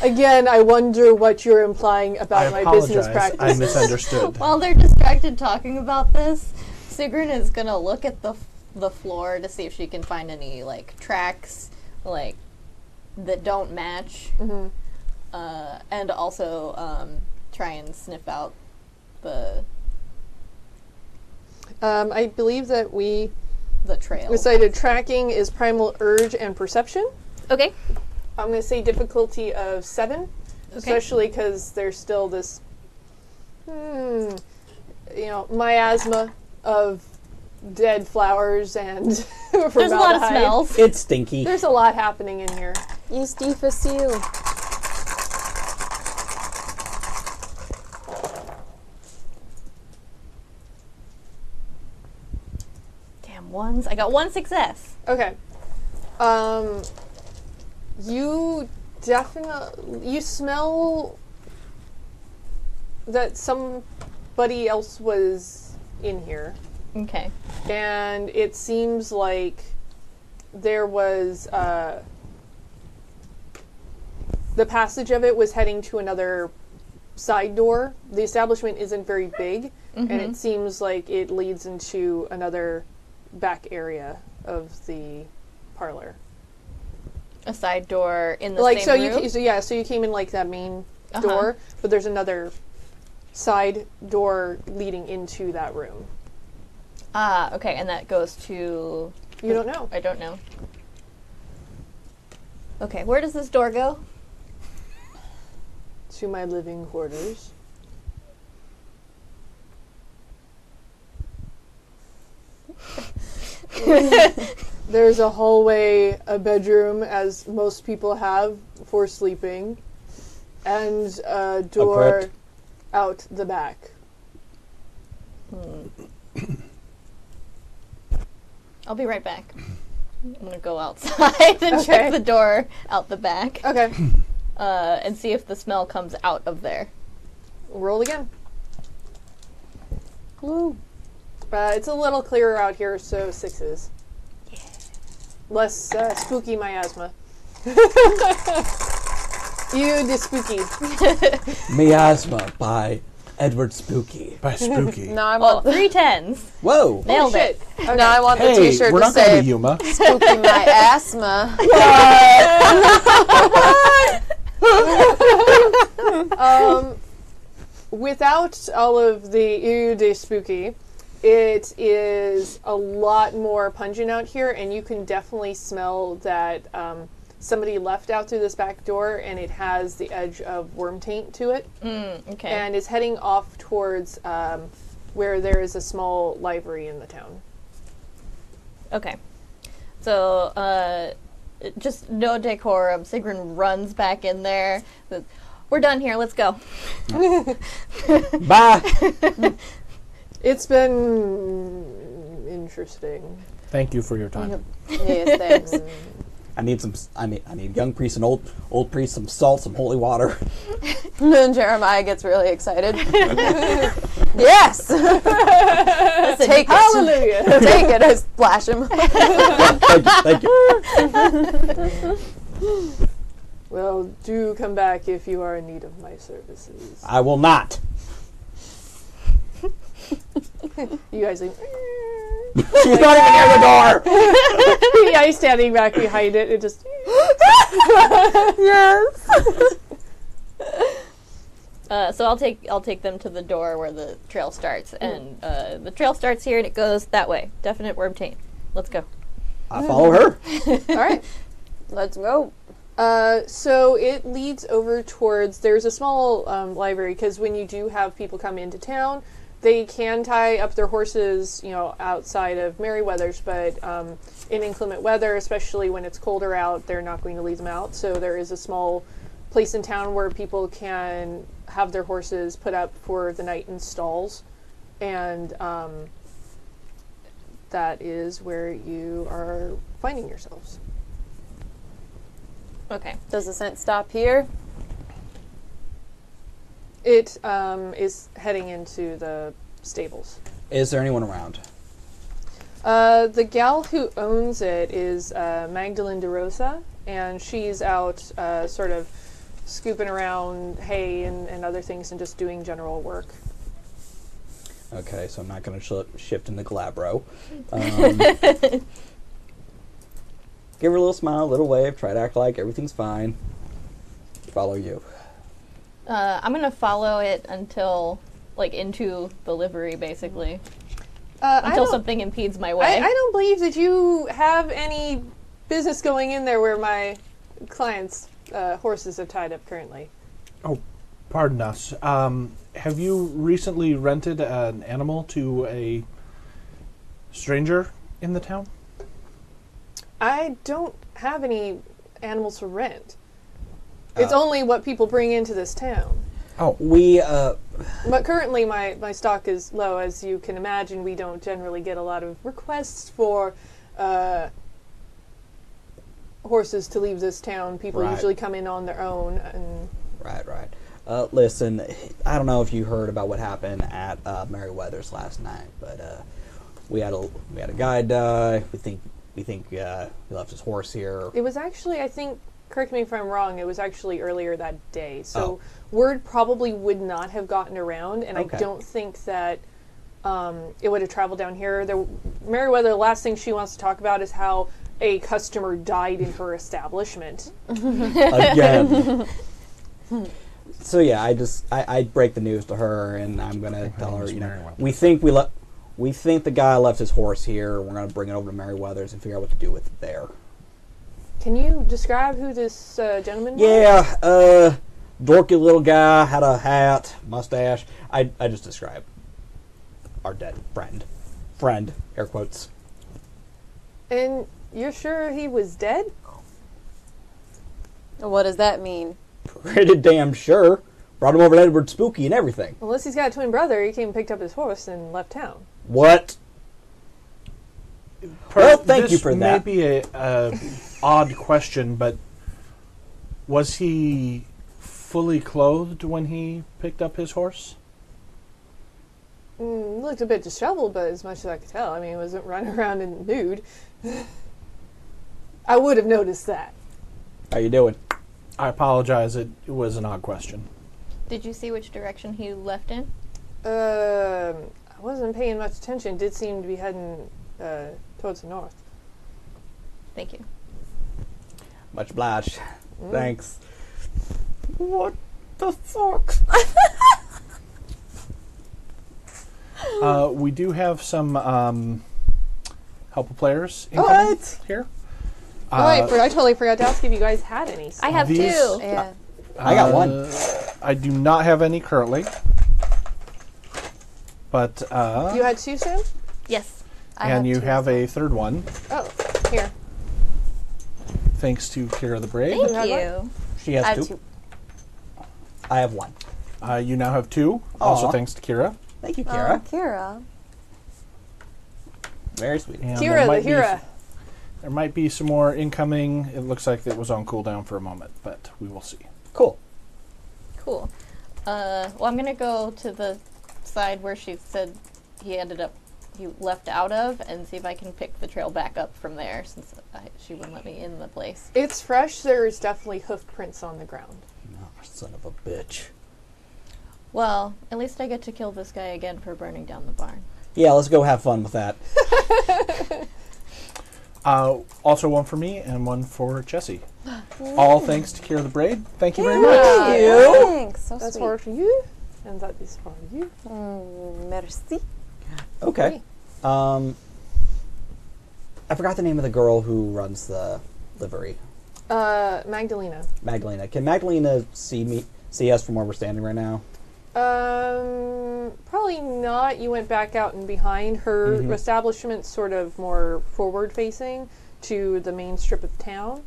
Again, I wonder what you're implying about my business I practices. misunderstood. While they're distracted talking about this, Sigrun is gonna look at the floor to see if she can find any like tracks, like that don't match, and also try and sniff out the I believe that we trail. decided tracking is primal urge and perception. Okay. I'm going to say difficulty of 7, especially because there's still this, miasma of dead flowers and There's a lot of formaldehyde. smells. It's stinky. There's a lot happening in here. Yeasty facile. Damn ones. I got 1 success. Okay. You definitely smell that somebody else was in here, Okay. and it seems like there was the passage of it was heading to another side door. The establishment isn't very big, and it seems like it leads into another back area of the parlor. A side door in the Like same room? so you came in like that main door, but there's another side door leading into that room. Ah, okay, and that goes to... You don't know. I don't know. Okay, where does this door go? To my living quarters. There's a hallway, a bedroom, as most people have for sleeping, and a door crypt. out the back. I'll be right back. I'm gonna go outside and check the door out the back. Okay. And see if the smell comes out of there. Roll again. Woo. It's a little clearer out here, so 6s. Yeah. Less spooky miasma. You the spooky. Miasma by Edward Spooky. By spooky. No, I Well, want 3 10s. Whoa! Nailed it. Okay. no, I want the Hey, T-shirt we're to not going to say be Yuma. "Spooky my asthma." Without all of the ew de spooky, it is a lot more pungent out here, and you can definitely smell that somebody left out through this back door, and it has the edge of worm taint to it, Okay. and is heading off towards where there is a small library in the town. Okay. So, just no decorum. Sigrun runs back in there. Says, "We're done here. Let's go." Bye! It's been interesting. Thank you for your time. Yes, thanks. I need some. I need young priest and old priest, some salt, some holy water. And Jeremiah gets really excited. Yes! Take it. Hallelujah! Take it. I splash him. Thank you. Well, do come back if you are in need of my services. I will not. You guys like... She's not even near the door. Yeah, he's standing back behind it. It just... Yes. So I'll take them to the door where the trail starts, and the trail starts here and it goes that way. Definite worm taint. Let's go. I follow her. All right. Let's go. So it leads over towards... There's a small library, because when you do have people come into town, they can tie up their horses, outside of Merryweather's, but in inclement weather, especially when it's colder out, they're not going to leave them out. So there is a small place in town where people can have their horses put up for the night in stalls, and that is where you are finding yourselves. Okay. Does the scent stop here? It is heading into the stables. Is there anyone around? The gal who owns it is Magdalene DeRosa, and she's out sort of scooping around hay and other things and just doing general work. Okay, so I'm not going to shift into Glabro. Give her a little smile, a little wave, try to act like everything's fine. Follow you. I'm gonna follow it until, into the livery, basically. Until something impedes my way. I don't believe that you have any business going in there where my clients' horses are tied up currently. Oh, pardon us. Have you recently rented an animal to a stranger in the town? I don't have any animals to rent. It's only what people bring into this town. Oh. We, But currently my stock is low. As you can imagine, we don't generally get a lot of requests for horses to leave this town. People Right. usually come in on their own. And Right. Listen, I don't know if you heard about what happened at Merryweather's last night, but we had a guy die. We think we think he left his horse here. It was actually, I think, correct me if I'm wrong, it was actually earlier that day. So Oh. word probably would not have gotten around, and Okay. I don't think that it would have traveled down here. Meriwether, the last thing she wants to talk about is how a customer died in her establishment. Again. So yeah, I break the news to her, and I'm gonna tell her, you know, we think the guy left his horse here. We're gonna bring it over to Meriwether's and figure out what to do with it there. Can you describe who this gentleman was? Yeah, dorky little guy, had a hat, mustache. I just describe our dead friend, air quotes. And you're sure he was dead? What does that mean? Pretty damn sure. Brought him over to Edward Spooky and everything. Unless he's got a twin brother, he came and picked up his horse and left town. What? Well, thank you for This that. may be a odd question, but was he fully clothed when he picked up his horse? Looked a bit disheveled, but as much as I could tell, I mean, he wasn't running around in nude. I would have noticed that. How you doing? I apologize. It was an odd question. Did you see which direction he left in? I wasn't paying much attention. Did seem to be heading towards the north. Thank you. Much obliged. Thanks. What the fuck? We do have some helpful players incoming here. Oh, wait, I totally forgot to ask if you guys had any. I have These- two. Yeah. I got one. I do not have any currently. But You had two, Sam? Yes. and you have a third one, Oh, here. thanks to Kira the Brave. Thank have one? you. She has I have two. two. I have one. You now have two, also Aw. thanks to Kira. Thank you, Kara. Kira. Very sweet. And Kira there the might be- Hira. There might be some more incoming. It looks like it was on cooldown for a moment, but we will see. Cool. Cool. Well, I'm gonna go to the side where she said he left out of, and see if I can pick the trail back up from there, since she wouldn't let me in the place. It's fresh. There's definitely hoof prints on the ground. Oh, son of a bitch. Well, at least I get to kill this guy again for burning down the barn. Yeah, let's go have fun with that. Also one for me and one for Jesse. All thanks to Kira the Braid. Thank you very much. Thank you. Thanks. So That's sweet. for you, and that is for you. Merci. Okay. I forgot the name of the girl who runs the livery. Magdalena. Magdalena. Can Magdalena see us from where we're standing right now? Probably not. You went back out and behind. Her establishment's sort of more forward facing to the main strip of town.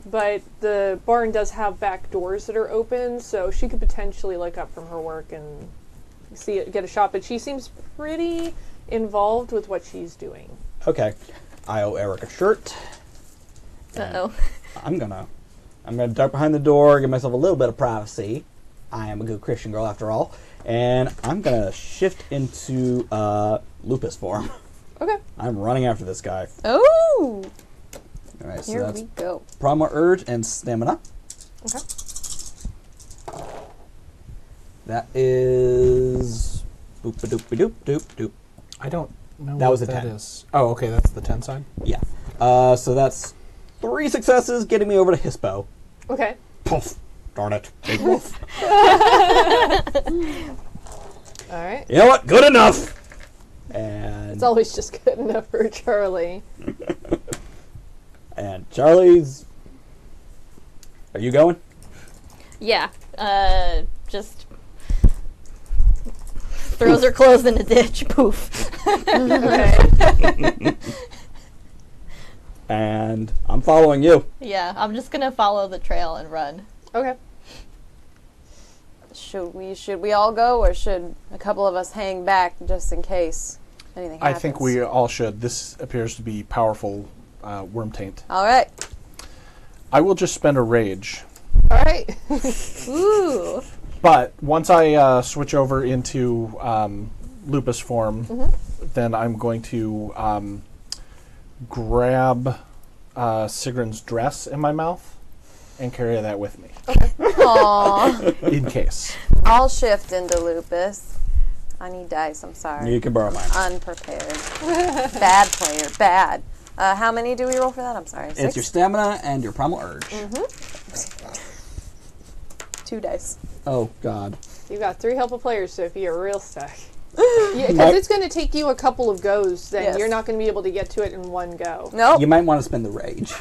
But the barn does have back doors that are open, so she could potentially look up from her work and get a shot. But she seems pretty involved with what she's doing. Okay. I owe Eric a shirt. Uh-oh. I'm gonna duck behind the door, give myself a little bit of privacy. I am a good Christian girl after all. And I'm gonna shift into lupus form. Okay. I'm running after this guy. Oh, Alright, so here that's we go. Primal Urge and Stamina. Okay. That is boop-a-doop-a-doop-doop-doop. I don't know That what was a that 10. is. Oh, okay, that's the 10 side. Yeah. So that's 3 successes, getting me over to Hispo. Okay. Poof. Darn it. Big wolf. All right. You know what? Good enough. And It's always just good enough for Charlie. and Charlie's. Are you going? Yeah. Just throws her clothes in a ditch. Poof. Okay. And I'm following you. Yeah, I'm just gonna follow the trail and run. Okay. Should we all go, or should a couple of us hang back just in case anything I happens? think we all should. This appears to be powerful worm taint. All right. I will just spend a rage. All right. Ooh. But once I switch over into lupus form, then I'm going to grab Sigrun's dress in my mouth and carry that with me. Aww. In case. I'll shift into Lupus. I need dice, I'm sorry. You can borrow mine. Unprepared. Bad player, bad. How many do we roll for that? I'm sorry. 6? It's your stamina and your primal urge. 2 dice. Oh, God. You got 3 helpful players, Sophie. You're real stuck. Because it's going to take you a couple of goes, then Yes. you're not going to be able to get to it in one go. Nope. You might want to spend the rage.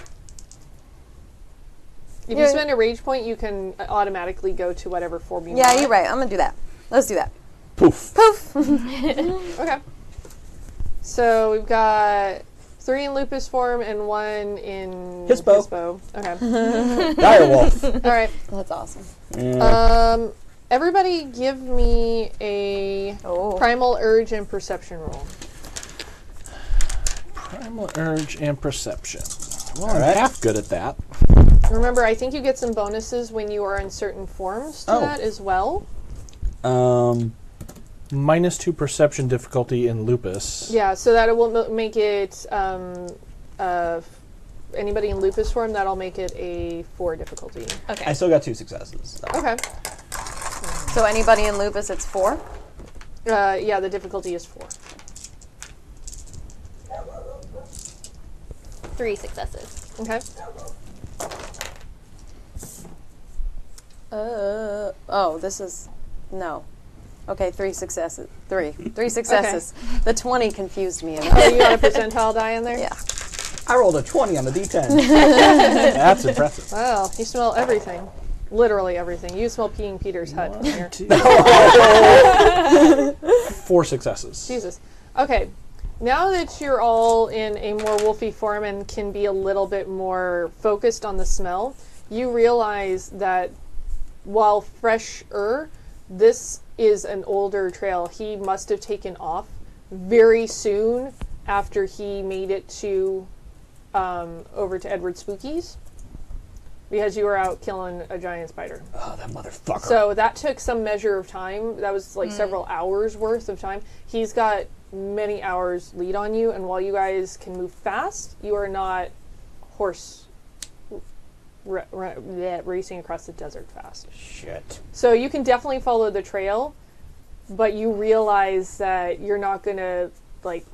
If you spend a rage point, you can automatically go to whatever form you want. Yeah, you're right. I'm going to do that. Let's do that. Poof. Poof. Okay. So we've got 3 in Lupus form and 1 in Hispo. Okay. Direwolf. All right. That's awesome. Yeah. Everybody give me a primal urge and perception roll. Primal urge and perception. Well, All I'm right. half good at that. Remember, I think you get some bonuses when you are in certain forms to that as well. -2 perception difficulty in Lupus. Yeah, so that will make it, anybody in Lupus form, that'll make it a 4 difficulty. Okay. I still got 2 successes. So. Okay. So anybody in Lupus, it's 4? Yeah, the difficulty is 4. 3 successes. Okay. This is... No. Okay, 3 successes. 3 successes. The 20 confused me. Oh, you got a percentile die in there? Yeah. I rolled a 20 on the D10. That's impressive. Wow, you smell everything. Literally everything. You smell peeing Peter's hut from here. 4 successes. Jesus. Okay. Now that you're all in a more wolfy form and can be a little bit more focused on the smell, you realize that while fresher, this is an older trail. He must have taken off very soon after he made it to over to Edward Spooky's, because you were out killing a giant spider. Oh, that motherfucker. So that took some measure of time. That was like several hours worth of time. He's got many hours lead on you, and while you guys can move fast, you are not horse racing across the desert fast. Shit. So you can definitely follow the trail, but you realize that you're not going to like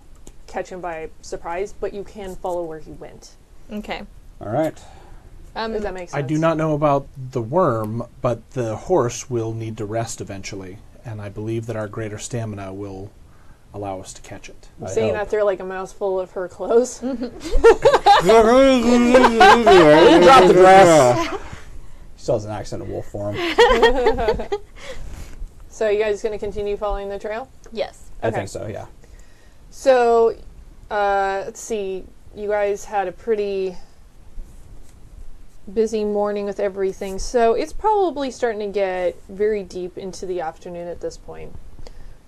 catch him by surprise, but you can follow where he went. Okay. All right. If that makes sense. I do not know about the worm, but the horse will need to rest eventually, and I believe that our greater stamina will allow us to catch it. Saying that they're like a mouthful of her clothes. Drop the dress. Still has an accent of wolf form. So you guys going to continue following the trail? Yes. I Okay. think so, yeah. So, let's see. You guys had a pretty busy morning with everything. So it's probably starting to get very deep into the afternoon at this point.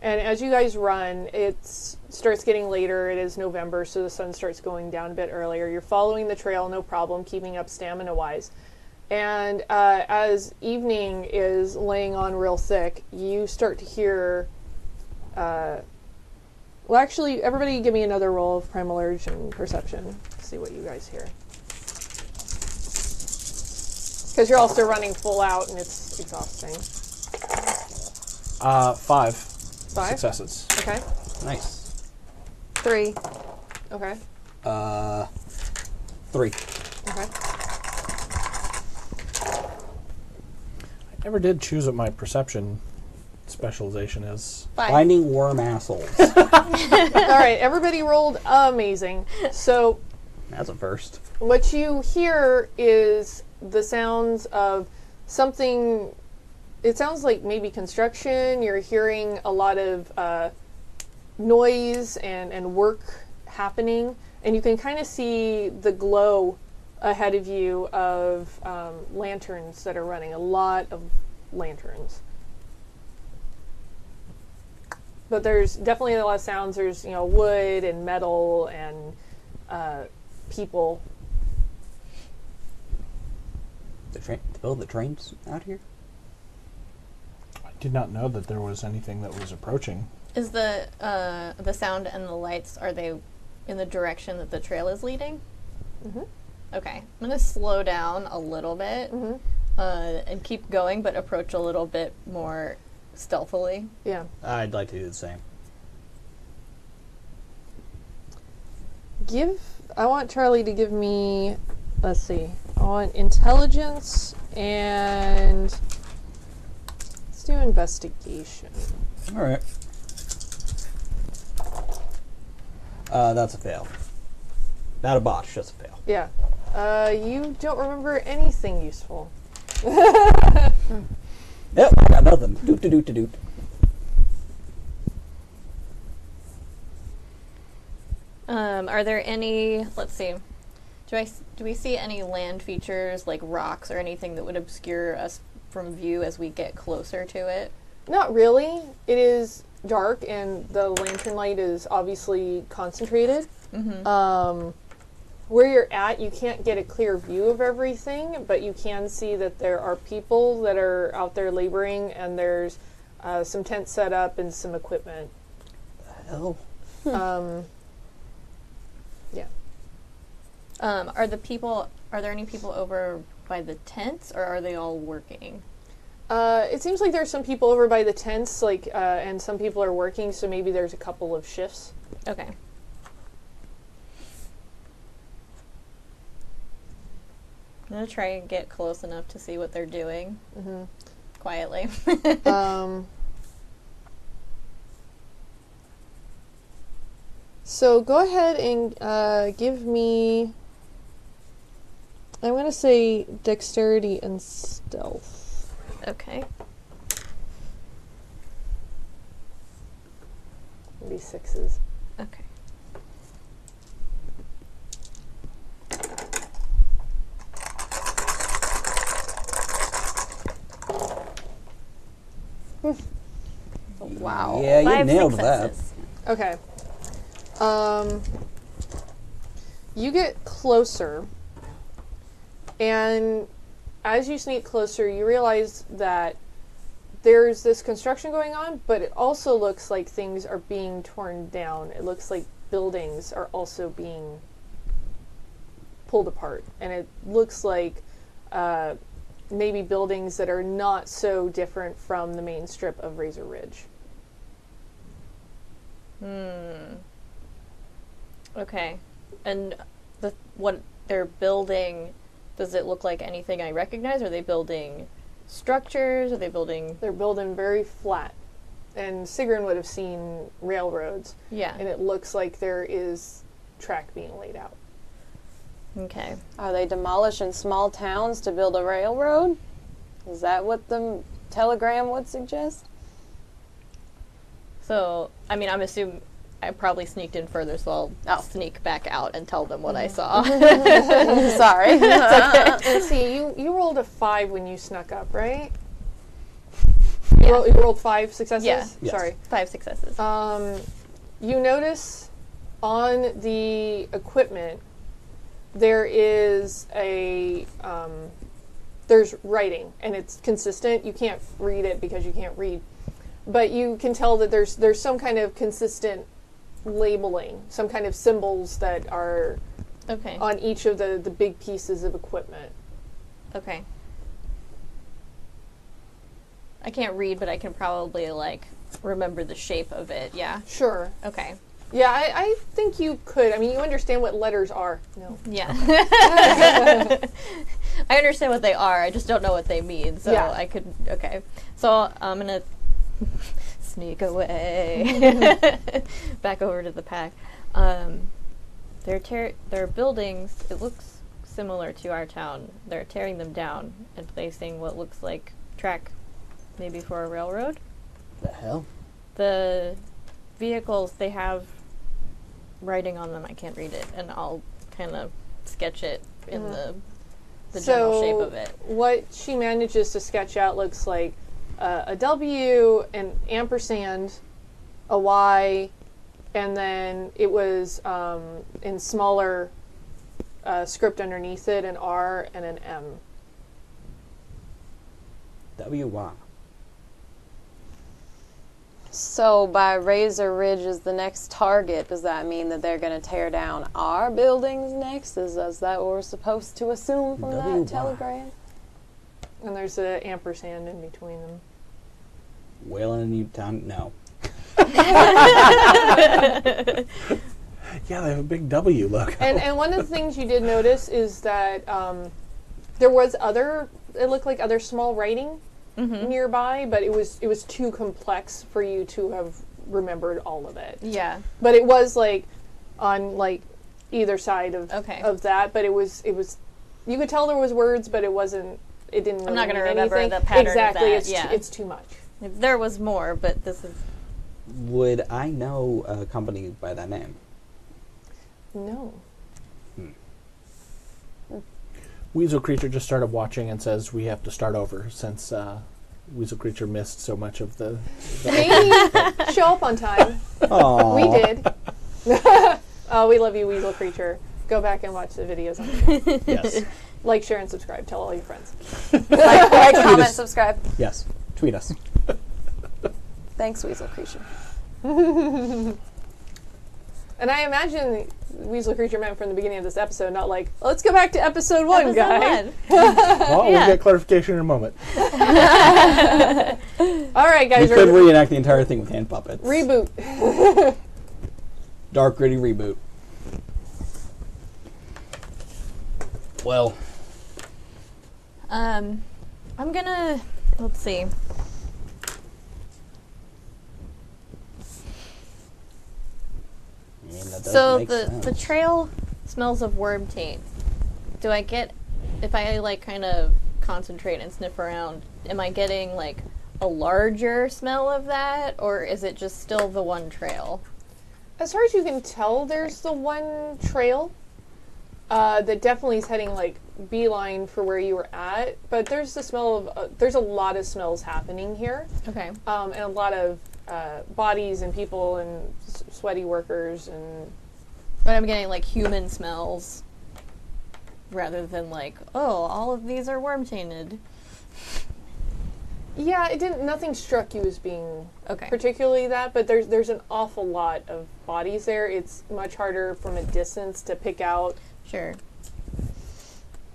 And as you guys run, it starts getting later. It is November, so the sun starts going down a bit earlier. You're following the trail, no problem, keeping up stamina-wise. And as evening is laying on real thick, you start to hear... well, actually, everybody give me another roll of Primal Urge and Perception. See what you guys hear. Because you're also running full out, and it's exhausting. 5 5? successes. Okay. Nice. 3. Okay. 3. Okay. I never did choose what my perception specialization is. 5. Finding worm assholes. Alright, everybody rolled amazing. So, That's a first. what you hear is the sounds of something. It sounds like maybe construction. You're hearing a lot of noise and work happening, and you can kind of see the glow ahead of you of lanterns that are running. A lot of lanterns. But there's definitely a lot of sounds. There's, wood and metal and people. To build the trains out here? I did not know that there was anything that was approaching. Is the sound and the lights, are they in the direction that the trail is leading? Mm-hmm. Okay. I'm going to slow down a little bit and keep going, but approach a little bit more stealthily. Yeah. I'd like to do the same. I want Charlie to give me, let's see, I want intelligence and let's do investigation. All right. That's a fail. Not a botch, just a fail. Yeah. You don't remember anything useful. Yep, I got nothing. Doot to doot to doot. Are there any, let's see, do we see any land features like rocks or anything that would obscure us from view as we get closer to it? Not really. It is dark and the lantern light is obviously concentrated. Where you're at, you can't get a clear view of everything, but you can see that there are people that are out there laboring, and there's some tents set up and some equipment. Hell. Yeah. Are there any people over by the tents, or are they all working? It seems like there's some people over by the tents, and some people are working, so maybe there's a couple of shifts. Okay. I'm going to try and get close enough to see what they're doing. Quietly. So go ahead and give me, I'm going to say dexterity and stealth. Okay. Maybe sixes. Okay. Wow. Yeah, you 5 nailed successes. Okay. You get closer, and as you sneak closer, you realize that there's this construction going on, but it also looks like things are being torn down. It looks like buildings are also being pulled apart, and it looks like maybe buildings that are not so different from the main strip of Razor Ridge. Okay. And what they're building, does it look like anything I recognize? Are they building structures? Are they building... They're building very flat. And Sigrun would have seen railroads. Yeah. And it looks like there is track being laid out. Okay. Are they demolishing small towns to build a railroad? Is that what the telegram would suggest? So, I mean, I'm assuming I probably sneaked in further, so I'll sneak back out and tell them what I saw. Sorry. Let's see, you rolled a 5 when you snuck up, right? Yeah. You rolled 5 successes? Yeah. Yes. Sorry. 5 successes. You notice on the equipment there is there's writing, and it's consistent. You can't read it because you can't read. But you can tell that there's some kind of consistent labeling, some kind of symbols that are Okay. on each of the big pieces of equipment. Okay. I can't read, but I can probably, remember the shape of it, yeah? Sure. Okay. Yeah, I think you could. I mean, you understand what letters are. No. Yeah. I understand what they are, I just don't know what they mean, so Yeah. I could, okay. So I'm gonna sneak away. Back over to the pack. Their buildings, it looks similar to our town. They're tearing them down and placing what looks like track, maybe for a railroad. The hell? The vehicles, they have writing on them. I can't read it, and I'll kind of sketch it in the general shape of it. What she manages to sketch out looks like a W, an ampersand, a Y, and then it was in smaller script underneath it, an R and an M. W-Y. So by Razor Ridge is the next target, does that mean that they're going to tear down our buildings next? Is that what we're supposed to assume from that telegram? And there's an ampersand in between them. Whalen and Newtown? No. Yeah, they have a big W logo. And one of the things you did notice is that there was it looked like other small writing nearby, but it was too complex for you to have remembered all of it. Yeah. But it was like on like either side of that, but it was you could tell there was words, but it didn't really I'm not going to mean remember anything. the pattern exactly, of that. it's too much. There was more, but this is... Would I know a company by that name? No. Weasel Creature just started watching and says we have to start over since Weasel Creature missed so much of the Maybe show up on time. Aww. We did. Oh, we love you, Weasel Creature. Go back and watch the videos on the channel. Yes. Like, share, and subscribe. Tell all your friends. Like, comment, subscribe. Yes. Tweet us. Thanks, Weasel Creature. And I imagine Weasel Creature meant from the beginning of this episode, not like, let's go back to episode 1, guys. Well, we'll get clarification in a moment. All right, guys. We could reenact the entire thing with hand puppets. Reboot. Dark, gritty reboot. Well. I'm gonna... Let's see. I mean, that So make the sense. trail smells of worm taint. Do I get... If I, like, kind of concentrate and sniff around, am I getting, like, a larger smell of that? Or is it just still the one trail? As far as you can tell, there's the one trail that definitely is heading, like, beeline for where you were at. But there's the smell of... there's a lot of smells happening here. Okay. And a lot of bodies and people and sweaty workers and... But I'm getting, like, human smells rather than, like, oh, all of these are worm tainted. Yeah, nothing struck you as being Okay. particularly that, but there's an awful lot of bodies there. It's much harder from a distance to pick out. Sure.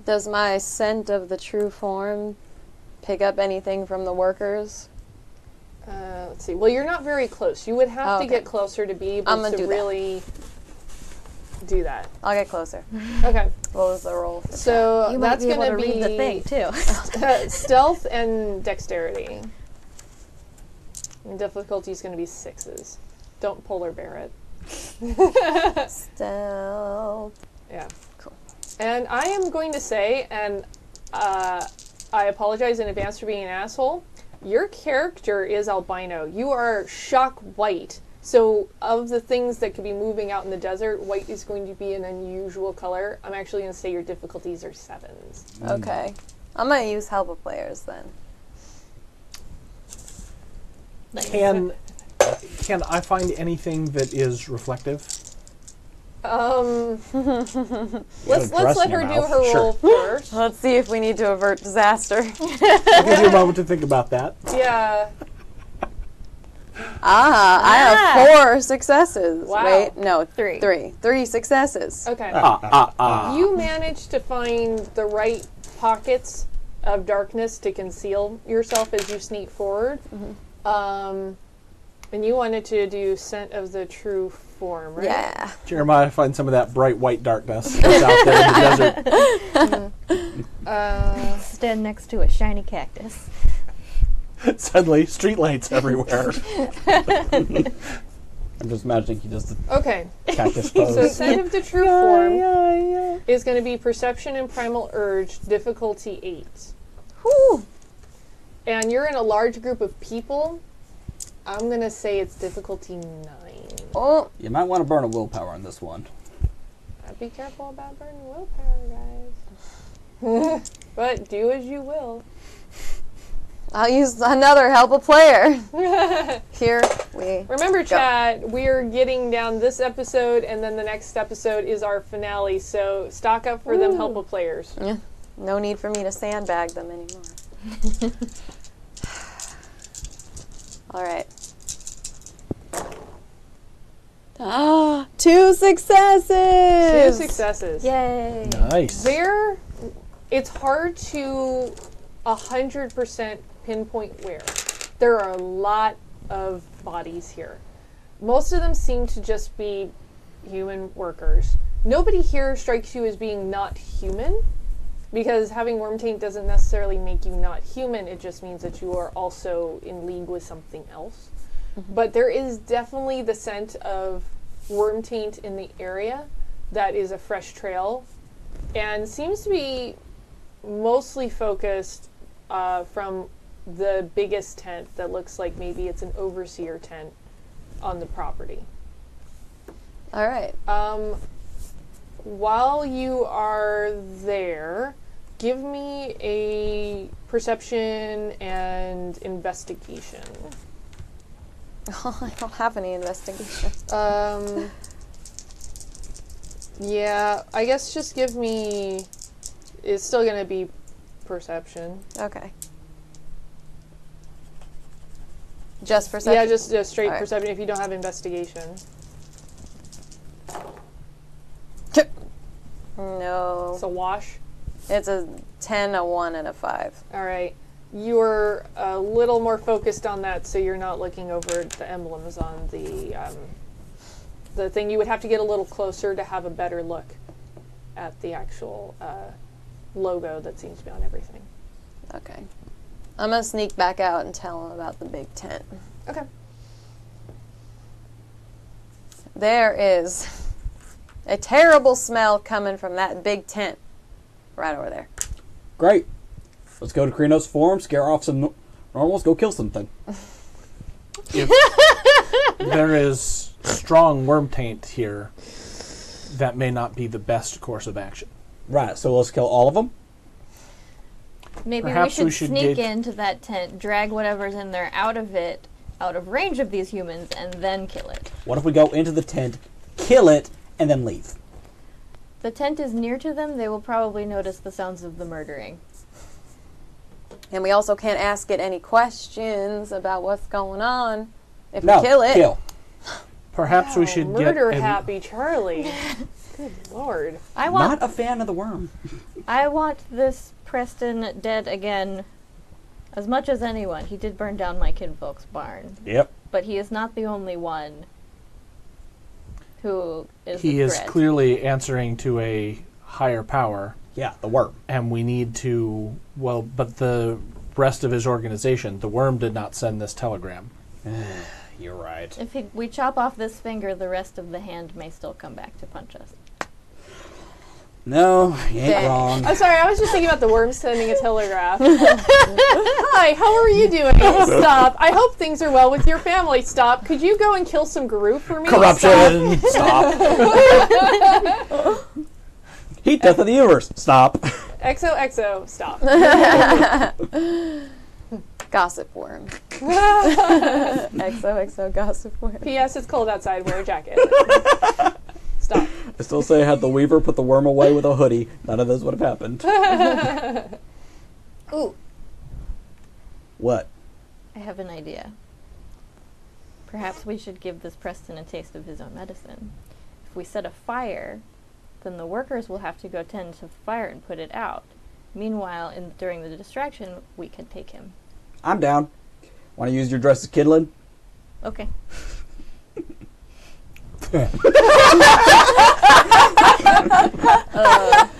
Does my scent of the true form pick up anything from the workers? Let's see. Well, you're not very close. You would have to get closer to be able to really do that. I'll get closer. Okay. What was the roll? So You might that's be able going to to be read the thing, too. stealth and dexterity. And difficulty is going to be 6s. Don't polar bear it. Stealth. Yeah. Cool. And I am going to say, and I apologize in advance for being an asshole, your character is albino. You are shock white. So of the things that could be moving out in the desert, white is going to be an unusual color. I'm actually going to say your difficulties are 7s. Okay. I'm going to use help of players then. Can I find anything that is reflective? Let's let her do her roll first. Let's see if we need to avert disaster. I'll give you a moment to think about that. Yeah. I have 4 successes. Wow. Wait, no, 3. 3 successes. Okay. Ah. You managed to find the right pockets of darkness to conceal yourself as you sneak forward. And you wanted to do Scent of the True Form, right? Yeah. Jeremiah, find some of that bright white darkness that's out there in the desert. Stand next to a shiny cactus. Suddenly, streetlights everywhere. I'm just imagining he does the Okay. cactus So pose. Scent of the True Form is going to be Perception and Primal Urge, difficulty 8. Whew. And you're in a large group of people. I'm going to say it's difficulty 9. Oh, You might want to burn a willpower on this one. Be careful about burning willpower, guys. But do as you will. I'll use another help a player. Here we Remember, chat, we're getting down this episode, and then the next episode is our finale, so stock up for them help players. Yeah. No need for me to sandbag them anymore. All right. 2 successes! 2 successes. Yay! Nice. It's hard to 100% pinpoint where. There are a lot of bodies here. Most of them seem to just be human workers. Nobody here strikes you as being not human, because having worm taint doesn't necessarily make you not human, it just means that you are also in league with something else. But there is definitely the scent of worm taint in the area that is a fresh trail, and seems to be mostly focused from the biggest tent that looks like maybe it's an overseer tent on the property. All right. While you are there, give me a perception and investigation. I don't have any investigation. Yeah, I guess just give me... It's still going to be perception. Okay. Just perception? Yeah, just straight All right. perception if you don't have investigation. No. It's a wash. It's a 10, a 1, and a 5. All right. You're a little more focused on that, so you're not looking over the emblems on the thing. You would have to get a little closer to have a better look at the actual logo that seems to be on everything. Okay. I'm going to sneak back out and tell him about the big tent. Okay. There is a terrible smell coming from that big tent right over there. Great. Let's go to Krenos Forum, scare off some normals, go kill something. If there is strong worm taint here, that may not be the best course of action. Right, so let's kill all of them? Maybe Perhaps we we should should sneak get- into that tent, drag whatever's in there out of it, out of range of these humans, and then kill it. What if we go into the tent, kill it, and then leave? The tent is near to them, they will probably notice the sounds of the murdering. And we also can't ask it any questions about what's going on if No, we kill it. kill. Perhaps we should get murder an- happy Charlie. Good lord. I want Not a fan of the worm. I want this Preston dead again as much as anyone. He did burn down my kinfolk's barn. Yep. But he is not the only one who is He a is threat. clearly answering to a higher power, Yeah, the worm. and we need to, well, but the rest of his organization, the worm did not send this telegram. You're right. If we chop off this finger, the rest of the hand may still come back to punch us. No, you ain't Dang. wrong. I'm sorry, I was just thinking about the worm sending a telegraph. Hi, how are you doing? Stop. I hope things are well with your family. Stop. Could you go and kill some Gru for me? Corruption! Stop. Heat death of the universe. Stop. XOXO. Stop. Gossip worm. XOXO gossip worm. P.S. It's cold outside. Wear a jacket. Stop. I still say had the weaver put the worm away with a hoodie, none of this would have happened. Ooh, What? I have an idea. Perhaps we should give this Preston a taste of his own medicine. If we set a fire, then the workers will have to go tend to the fire and put it out. Meanwhile, during the distraction, we can take him. I'm down. Want to use your dress as Kidlin? Okay.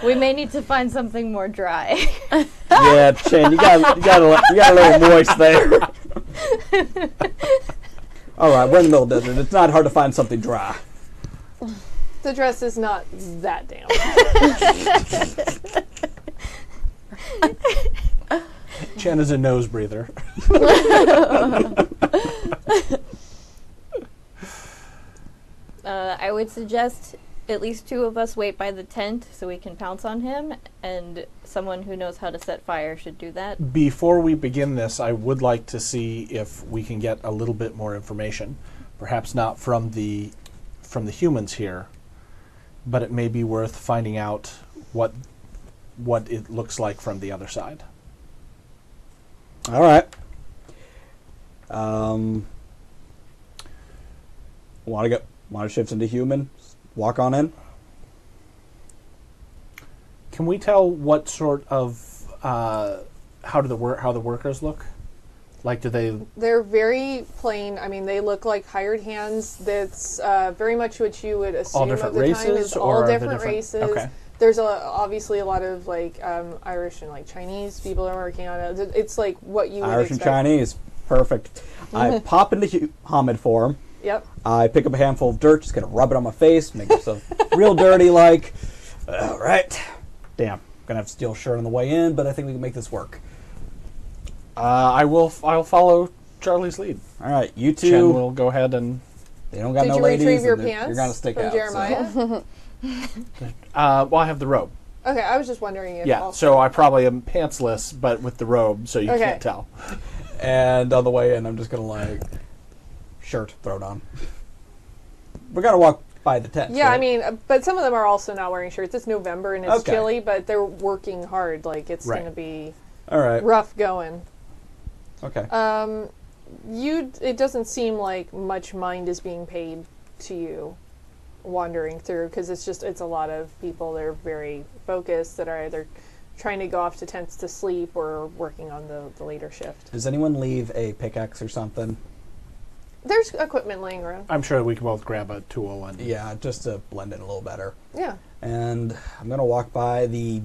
We may need to find something more dry. Yeah, Chen, you got a little moist there. All right, we're in the middle of the desert. It's not hard to find something dry. The dress is not that damp. Chen is a nose breather. I would suggest at least 2 of us wait by the tent so we can pounce on him, and someone who knows how to set fire should do that. Before we begin this, I would like to see if we can get a little bit more information. Perhaps not from the humans here, but it may be worth finding out what it looks like from the other side. All right. Want to go? Want to shift into human? Walk on in. Can we tell what sort of how the workers look? Like, do they? They're very plain. I mean, they look like hired hands. That's very much what you would assume All different of the time. races, It's or all are they different different? races. Okay. There's obviously a lot of like Irish and like Chinese people are working on it. It's like what you would Irish and expect. Chinese. Perfect. I pop into Hamid form. Yep. I pick up a handful of dirt, just gonna rub it on my face, make myself real dirty. Like, all right. Damn, gonna have to steal a shirt on the way in, but I think we can make this work. I'll follow Charlie's lead. All right, you two. Chen will go ahead and. They don't got Did no you ladies. retrieve your and pants You're gonna stick from out. Jeremiah? So. Well, I have the robe. Okay, I was just wondering if. Yeah, also- so I probably am pantsless, but with the robe, so you Okay. can't tell. And on the way in, I'm just gonna like shirt thrown on. We're gonna walk by the tent. Yeah, right? I mean, but some of them are also not wearing shirts. It's November and it's Okay. chilly, but they're working hard. Like it's Right. gonna be All right. rough going. Okay. It doesn't seem like much mind is being paid to you wandering through because it's a lot of people. They're very focused that are either trying to go off to tents to sleep or working on the later shift. Does anyone leave a pickaxe or something? There's equipment laying around. I'm sure we can both grab a tool and. Yeah, just to blend in a little better. Yeah. And I'm gonna walk by the.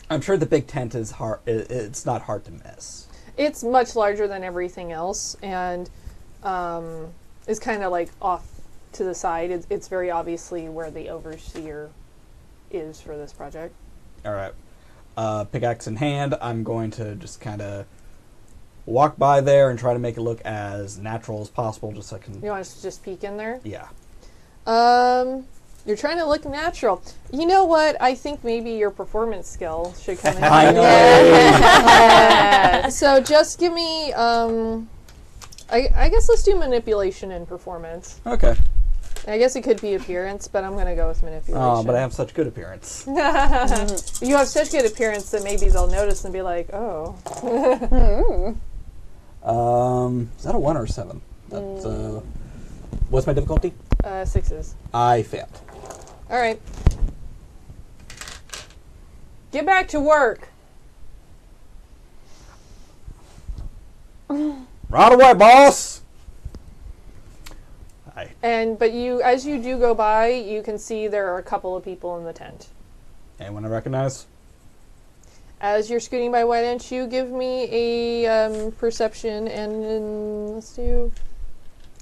I'm sure the big tent is hard. It's not hard to miss. It's much larger than everything else and is kind of like off to the side. It's very obviously where the overseer is for this project. All right. Pickaxe in hand, I'm going to just kind of walk by there and try to make it look as natural as possible, just so I can. You want us to just peek in there? Yeah. You're trying to look natural. You know what? I think maybe your performance skill should come in. I know. So just give me. I guess let's do manipulation and performance. Okay. I guess it could be appearance, but I'm gonna go with manipulation. Oh, but I have such good appearance. You have such good appearance that maybe they'll notice and be like, "Oh." Is that a 1 or a 7? That's what's my difficulty? 6s. I failed. All right. Get back to work. Right away, boss. But as you do go by, you can see there are a couple of people in the tent. Anyone I recognize? As you're scooting by, why don't you give me a perception and then let's do,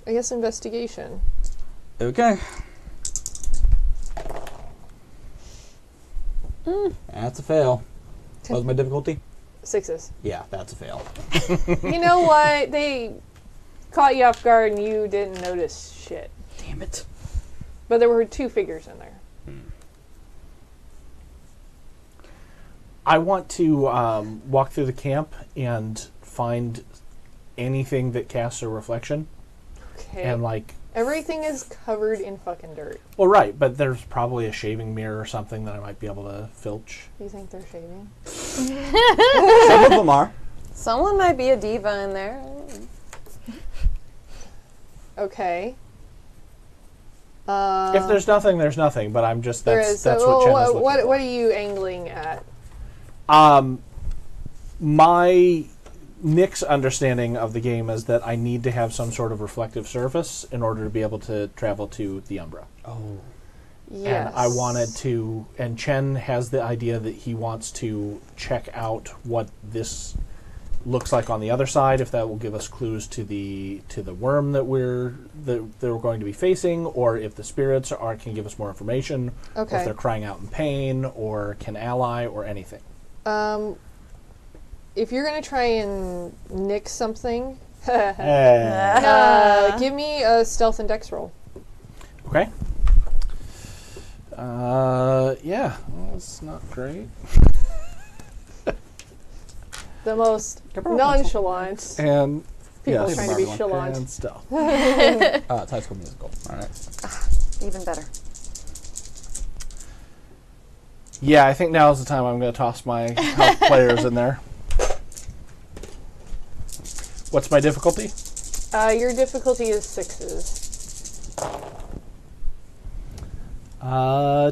I guess, investigation. Okay. That's a fail. What was my difficulty? 6s. Yeah, that's a fail. You know what? They caught you off guard and you didn't notice shit. Damn it. But there were 2 figures in there. I want to walk through the camp and find anything that casts a reflection. Okay. And like. Everything is covered in fucking dirt. Well, right, but there's probably a shaving mirror or something that I might be able to filch. You think they're shaving? Some of them are. Someone might be a diva in there. Okay. If there's nothing, there's nothing. But I'm just there that's is. that's So, what Chen is looking for. what are you angling at? My Nick's understanding of the game is that I need to have some sort of reflective surface in order to be able to travel to the Umbra. Oh. Yes. And I wanted to, and Chen has the idea that he wants to check out what this looks like on the other side, if that will give us clues to the worm that we're going to be facing, or if the spirits can give us more information, or if Okay. they're crying out in pain, or can ally, or anything. If you're gonna try and nick something, Eh. give me a stealth and dex roll. Okay. Yeah, well, it's not great. The most nonchalant And people yes, trying to be everyone. chalant. and stuff. It's High School Musical. All right. Even better. Yeah, I think now is the time I'm going to toss my health players in there. What's my difficulty? Your difficulty is 6s.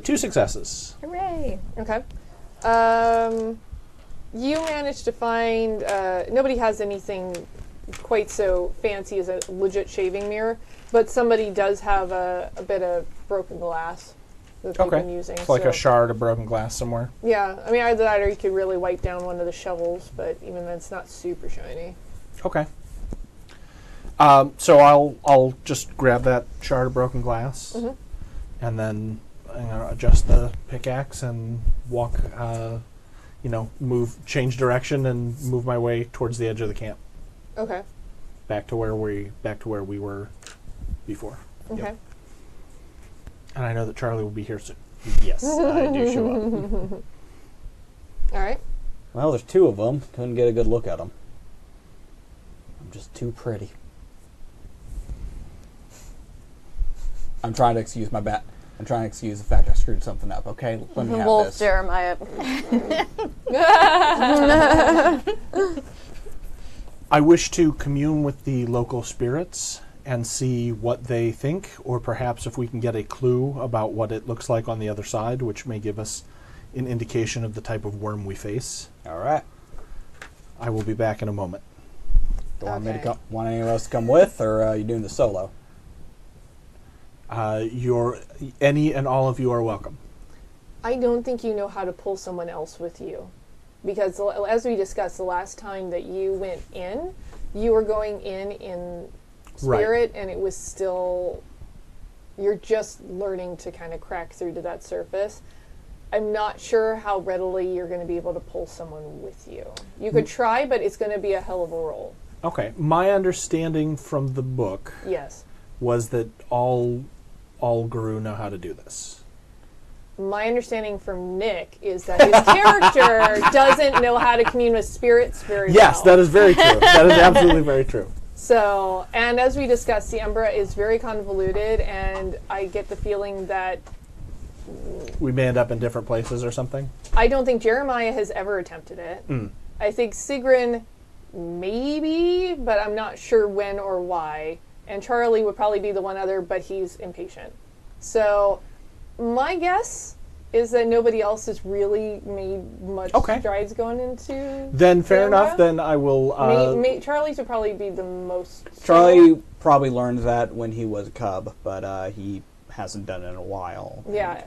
2 successes. Hooray! Okay. You managed to find, nobody has anything quite so fancy as a legit shaving mirror, but somebody does have a bit of broken glass that they've been using. It's like a shard of broken glass somewhere. Yeah, I mean, either that or you could really wipe down one of the shovels, but even then it's not super shiny. Okay. So I'll just grab that shard of broken glass, and then adjust the pickaxe and walk. Change direction and move my way towards the edge of the camp. Okay. Back to where we were before. Okay. Yep. And I know that Charlie will be here soon. Yes, I do show up. All right. Well, there's 2 of them. Couldn't get a good look at them. I'm just too pretty. I'm trying to excuse my bat. I'm trying to excuse the fact I screwed something up, okay? Let me have Wolf this. Jeremiah. I wish to commune with the local spirits and see what they think, or perhaps if we can get a clue about what it looks like on the other side, which may give us an indication of the type of worm we face. All right. I will be back in a moment. Do you want any of us to come with, or are you doing the solo? Any and all of you are welcome. I don't think you know how to pull someone else with you. Because as we discussed the last time that you went in, you were going in spirit, and it was still, you're just learning to kind of crack through to that surface. I'm not sure how readily you're going to be able to pull someone with you. You could try, but it's going to be a hell of a roll. Okay. My understanding from the book was that all Guru know how to do this. My understanding from Nick is that his character doesn't know how to commune with spirits very well. Yes, that is very true. That is absolutely very true. So, and as we discussed, the Umbra is very convoluted, and I get the feeling that we may end up in different places or something. I don't think Jeremiah has ever attempted it. I think Sigrun maybe, but I'm not sure when or why. And Charlie would probably be the one other, but he's impatient. So my guess is that nobody else has really made much strides going into. Then fair enough. Then I will. Charlie's would probably be the most. Charlie probably learned that when he was a cub, but he hasn't done it in a while. Yeah,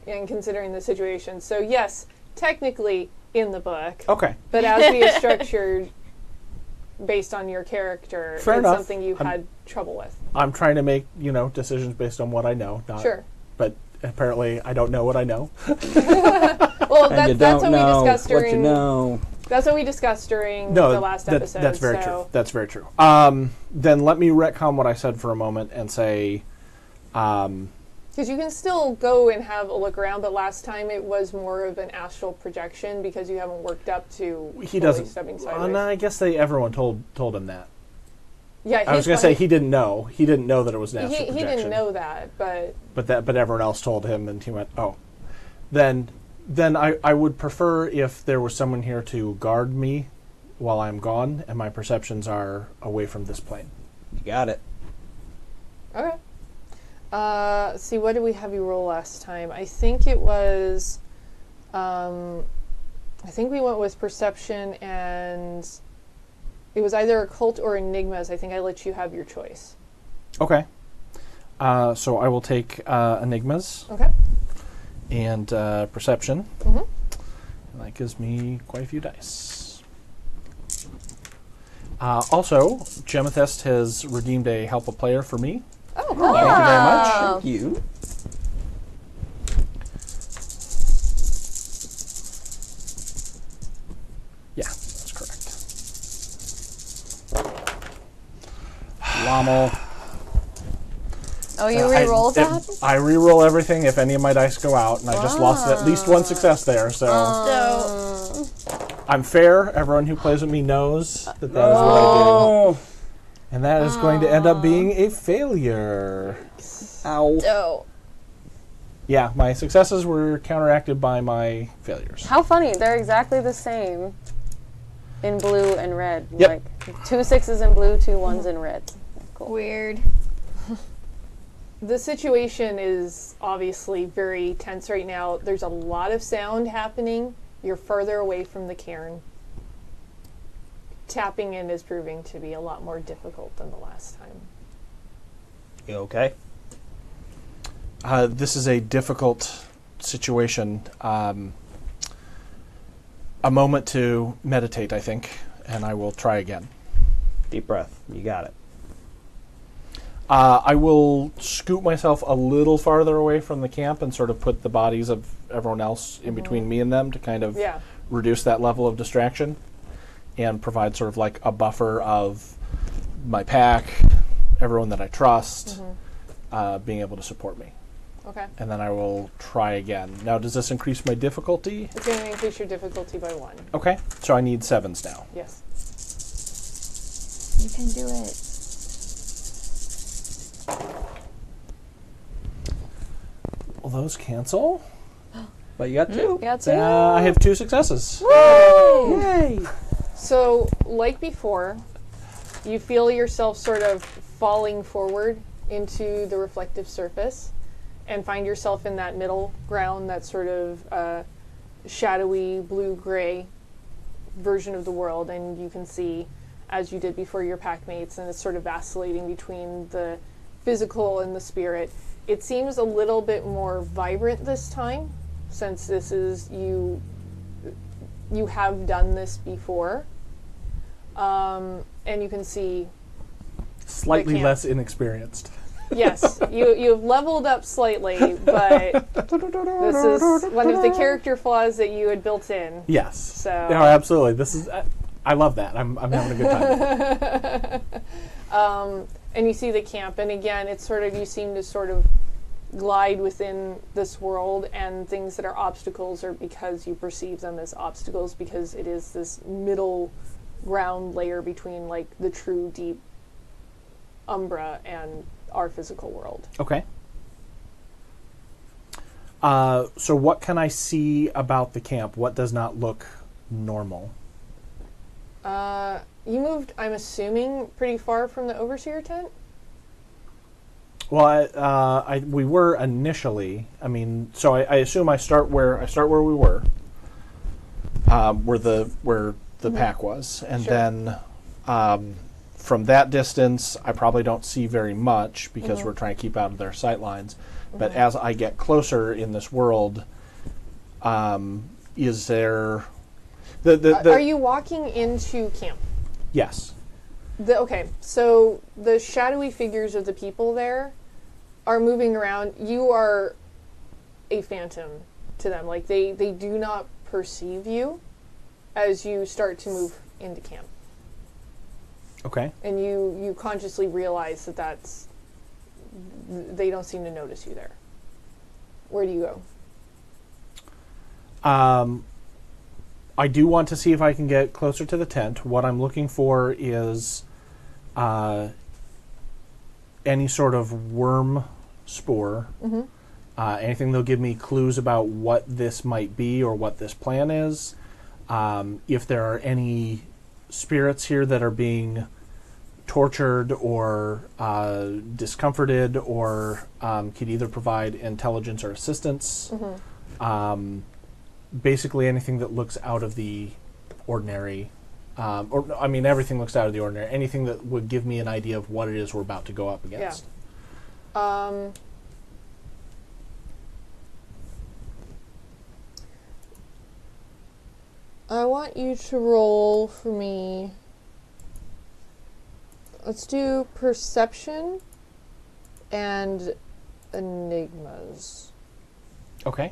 and considering the situation, so yes, technically in the book. Okay. But as we have structured, based on your character, fair it's enough. Something you had trouble with. I'm trying to make decisions based on what I know. But apparently, I don't know what I know. Well, that's what we discussed during. What you know. That's what we discussed during the last episode. That's very true. That's very true. Then let me retcon what I said for a moment and say. Because you can still go and have a look around, but last time it was more of an astral projection because you haven't worked up to. He doesn't. Stepping sideways. No, I guess everyone told him that. Yeah, I was going to say he didn't know. He didn't know that it was an astral projection. He didn't know that, but everyone else told him, and he went, "Oh." Then I would prefer if there was someone here to guard me while I'm gone, and my perceptions are away from this plane. You got it. Okay. See, what did we have you roll last time? I think it was. I think we went with perception and. It was either occult or enigmas. I think I let you have your choice. Okay. So I will take enigmas. Okay. And perception. And that gives me quite a few dice. Also, Gemethest has redeemed a help a player for me. Oh, cool. Thank you very much. Thank you. Lommel. Oh, you re-roll that? I re-roll everything if any of my dice go out, and I just lost at least one success there, so... I'm fair. Everyone who plays with me knows that that is what I do. And that is going to end up being a failure. Ow. Dope. Yeah, my successes were counteracted by my failures. How funny. They're exactly the same in blue and red. Yep. Like 2 6s in blue, 2 1s in red. Cool. Weird. The situation is obviously very tense right now. There's a lot of sound happening. You're further away from the cairn. Tapping in is proving to be a lot more difficult than the last time. You okay? This is a difficult situation. A moment to meditate, I think, and I will try again. Deep breath. You got it. I will scoot myself a little farther away from the camp and sort of put the bodies of everyone else in between me and them to kind of reduce that level of distraction and provide sort of like a buffer of my pack, everyone that I trust, being able to support me. Okay. And then I will try again. Now, does this increase my difficulty? It's going to increase your difficulty by 1. Okay, so I need 7s now. Yes. You can do it. Will those cancel? But you got 2. You got 2? I have 2 successes. Yay! So, like before, you feel yourself sort of falling forward into the reflective surface and find yourself in that middle ground, that sort of shadowy blue-gray version of the world, and you can see, as you did before, your packmates, and it's sort of vacillating between the physical and the spirit. It seems a little bit more vibrant this time, since this is you have done this before, and you can see Slightly less inexperienced. Yes, you've leveled up slightly, but this is one of the character flaws that you had built in. Yes. So no, absolutely. This is. I love that. I'm having a good time. And you see the camp, and again, it's sort of, you seem to sort of glide within this world, and things that are obstacles are because you perceive them as obstacles, because it is this middle ground layer between like the true deep umbra and our physical world. Okay. So what can I see about the camp? What does not look normal? You moved, I'm assuming, pretty far from the overseer tent? Well, we were initially. I mean, so I assume I start where we were, where the pack was, and then from that distance, I probably don't see very much because we're trying to keep out of their sight lines. But as I get closer in this world, is there are you walking into camp? Yes. Okay, so the shadowy figures of the people there are moving around. You are a phantom to them. Like, they do not perceive you as you start to move into camp. Okay. And you consciously realize that they don't seem to notice you there. Where do you go? I do want to see if I can get closer to the tent. What I'm looking for is any sort of worm spore. Anything that'll give me clues about what this might be or what this plan is. If there are any spirits here that are being tortured or discomforted or could either provide intelligence or assistance. Basically anything that looks out of the ordinary, everything looks out of the ordinary. Anything that would give me an idea of what it is we're about to go up against. Yeah. I want you to roll for me. Let's do perception and enigmas. Okay.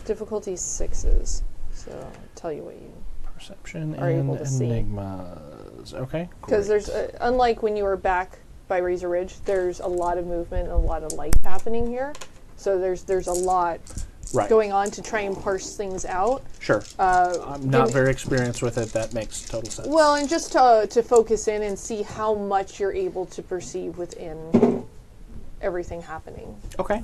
Difficulty 6s. So I'll tell you what you Perception are and able to see. enigmas. Okay. Because there's, unlike when you were back by Razor Ridge, there's a lot of movement and a lot of light happening here. So there's a lot going on to try and parse things out. Sure. I'm not very experienced with it. That makes total sense. Well, and just to focus in and see how much you're able to perceive within everything happening. Okay.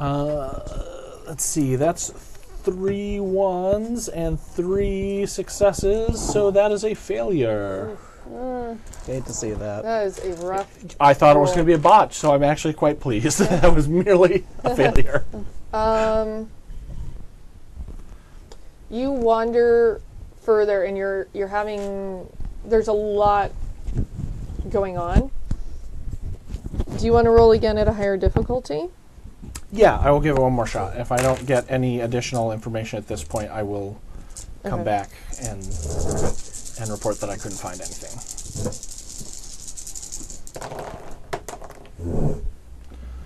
Let's see. That's 3 1s and 3 successes, so that is a failure. Hate to see that. That is a rough. I thought it was roll. going to be a botch, so I'm actually quite pleased. That was merely a failure. You wander further, and you're having. There's a lot going on. Do you want to roll again at a higher difficulty? Yeah, I will give it one more shot. If I don't get any additional information at this point, I will come back and report that I couldn't find anything.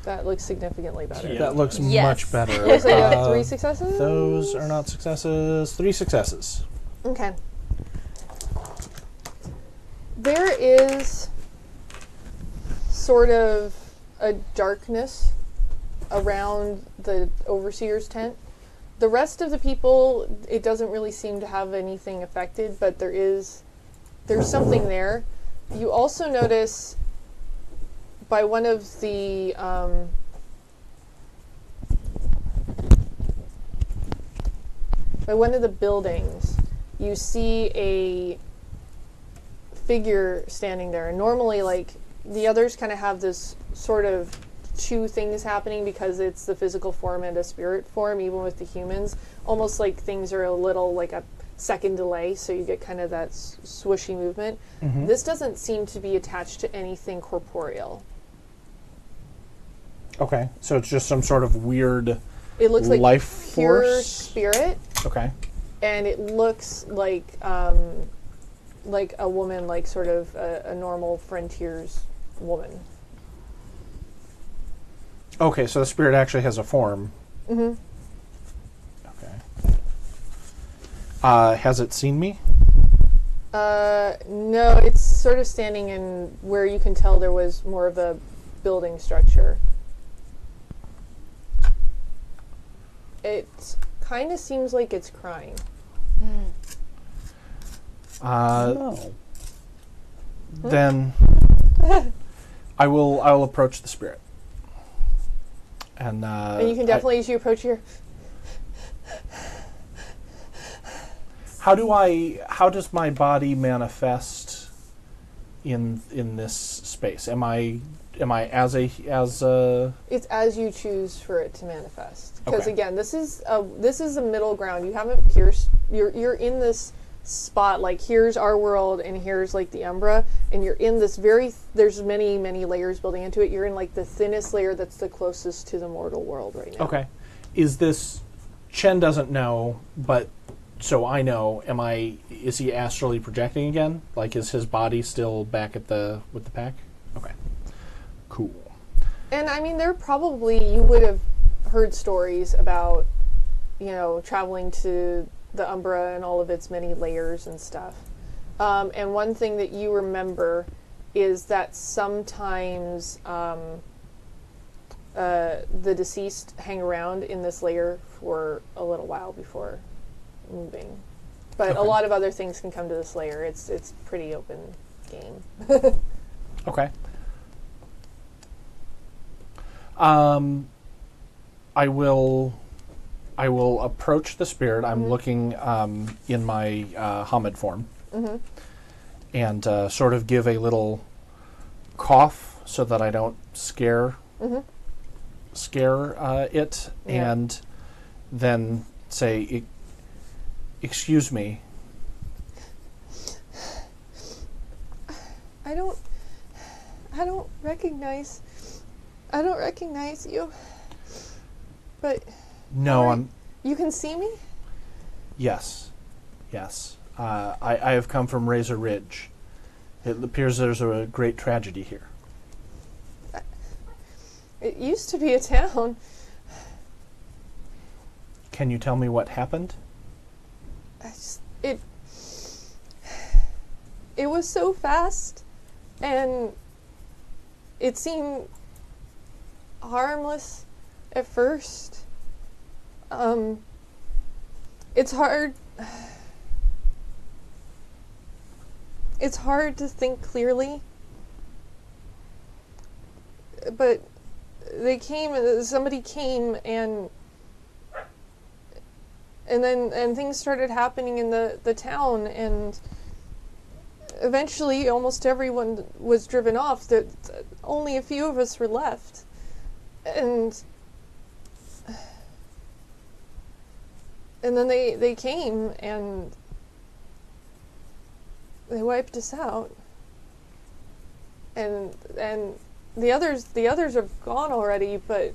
That looks significantly better. Yeah. That looks Yes. much better. Looks like you have 3 successes. Those are not successes. 3 successes. Okay. There is sort of a darkness around the overseer's tent. The rest of the people, it doesn't really seem to have anything affected, but there's something there. You also notice by one of the buildings, you see a figure standing there. And normally, like, the others kind of have this sort of two things happening because it's the physical form and a spirit form, even with the humans. Almost like things are a little like a second delay, so you get kind of that swooshy movement. Mm-hmm. This doesn't seem to be attached to anything corporeal. Okay, so it's just some sort of weird It looks like life pure force. spirit, Okay. and it looks like a woman, like sort of a normal frontier's woman. Okay, so the spirit actually has a form. Mm-hmm. Okay. Has it seen me? No, it's sort of standing in where you can tell there was more of a building structure. It kind of seems like it's crying. No. Then I will approach the spirit. And you can definitely, as you approach here, how does my body manifest in this space? Am I as a it's as you choose for it to manifest. Because Okay. again, this is a middle ground. You haven't pierced. You're in this spot. Like, here's our world, and here's like the Umbra, and you're in this there's many layers building into it. You're in like the thinnest layer that's the closest to the mortal world right now. Okay. Is this Chen doesn't know, but so I know, is he astrally projecting again? Like, is his body still back with the pack? Okay. Cool. And I mean, you would have heard stories about, traveling to the Umbra and all of its many layers and stuff. And one thing that you remember is that sometimes the deceased hang around in this layer for a little while before moving. But Okay. a lot of other things can come to this layer. It's pretty open game. Okay. I will approach the spirit. I'm looking in my Hamid form, and sort of give a little cough so that I don't scare it, Yeah. and then say, "Excuse me." I don't recognize you. But No, Alright. You can see me? Yes. I have come from Razor Ridge. It appears there's a great tragedy here. It used to be a town. Can you tell me what happened? It was so fast, and it seemed harmless at first. It's hard. It's hard to think clearly, but somebody came, and then things started happening in the town, and eventually almost everyone was driven off. That only a few of us were left. And then they came and they wiped us out. And the others are gone already, but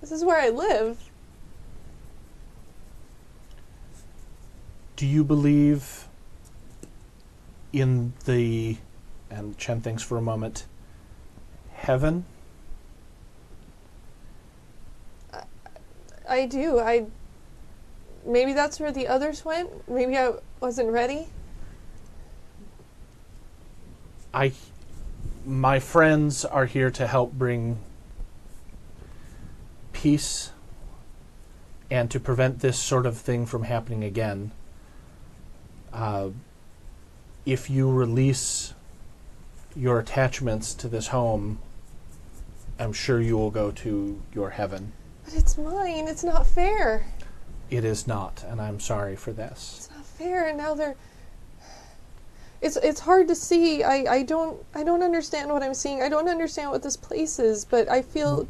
this is where I live. Do you believe in the, and Chen thinks for a moment, heaven? I do. Maybe that's where the others went. Maybe I wasn't ready. My friends are here to help bring peace and to prevent this sort of thing from happening again. If you release your attachments to this home, I'm sure you will go to your heaven. But it's mine. It's not fair. It is not, and I'm sorry for this. It's not fair, and now they're... It's hard to see. I don't understand what I'm seeing. I don't understand what this place is, but I feel...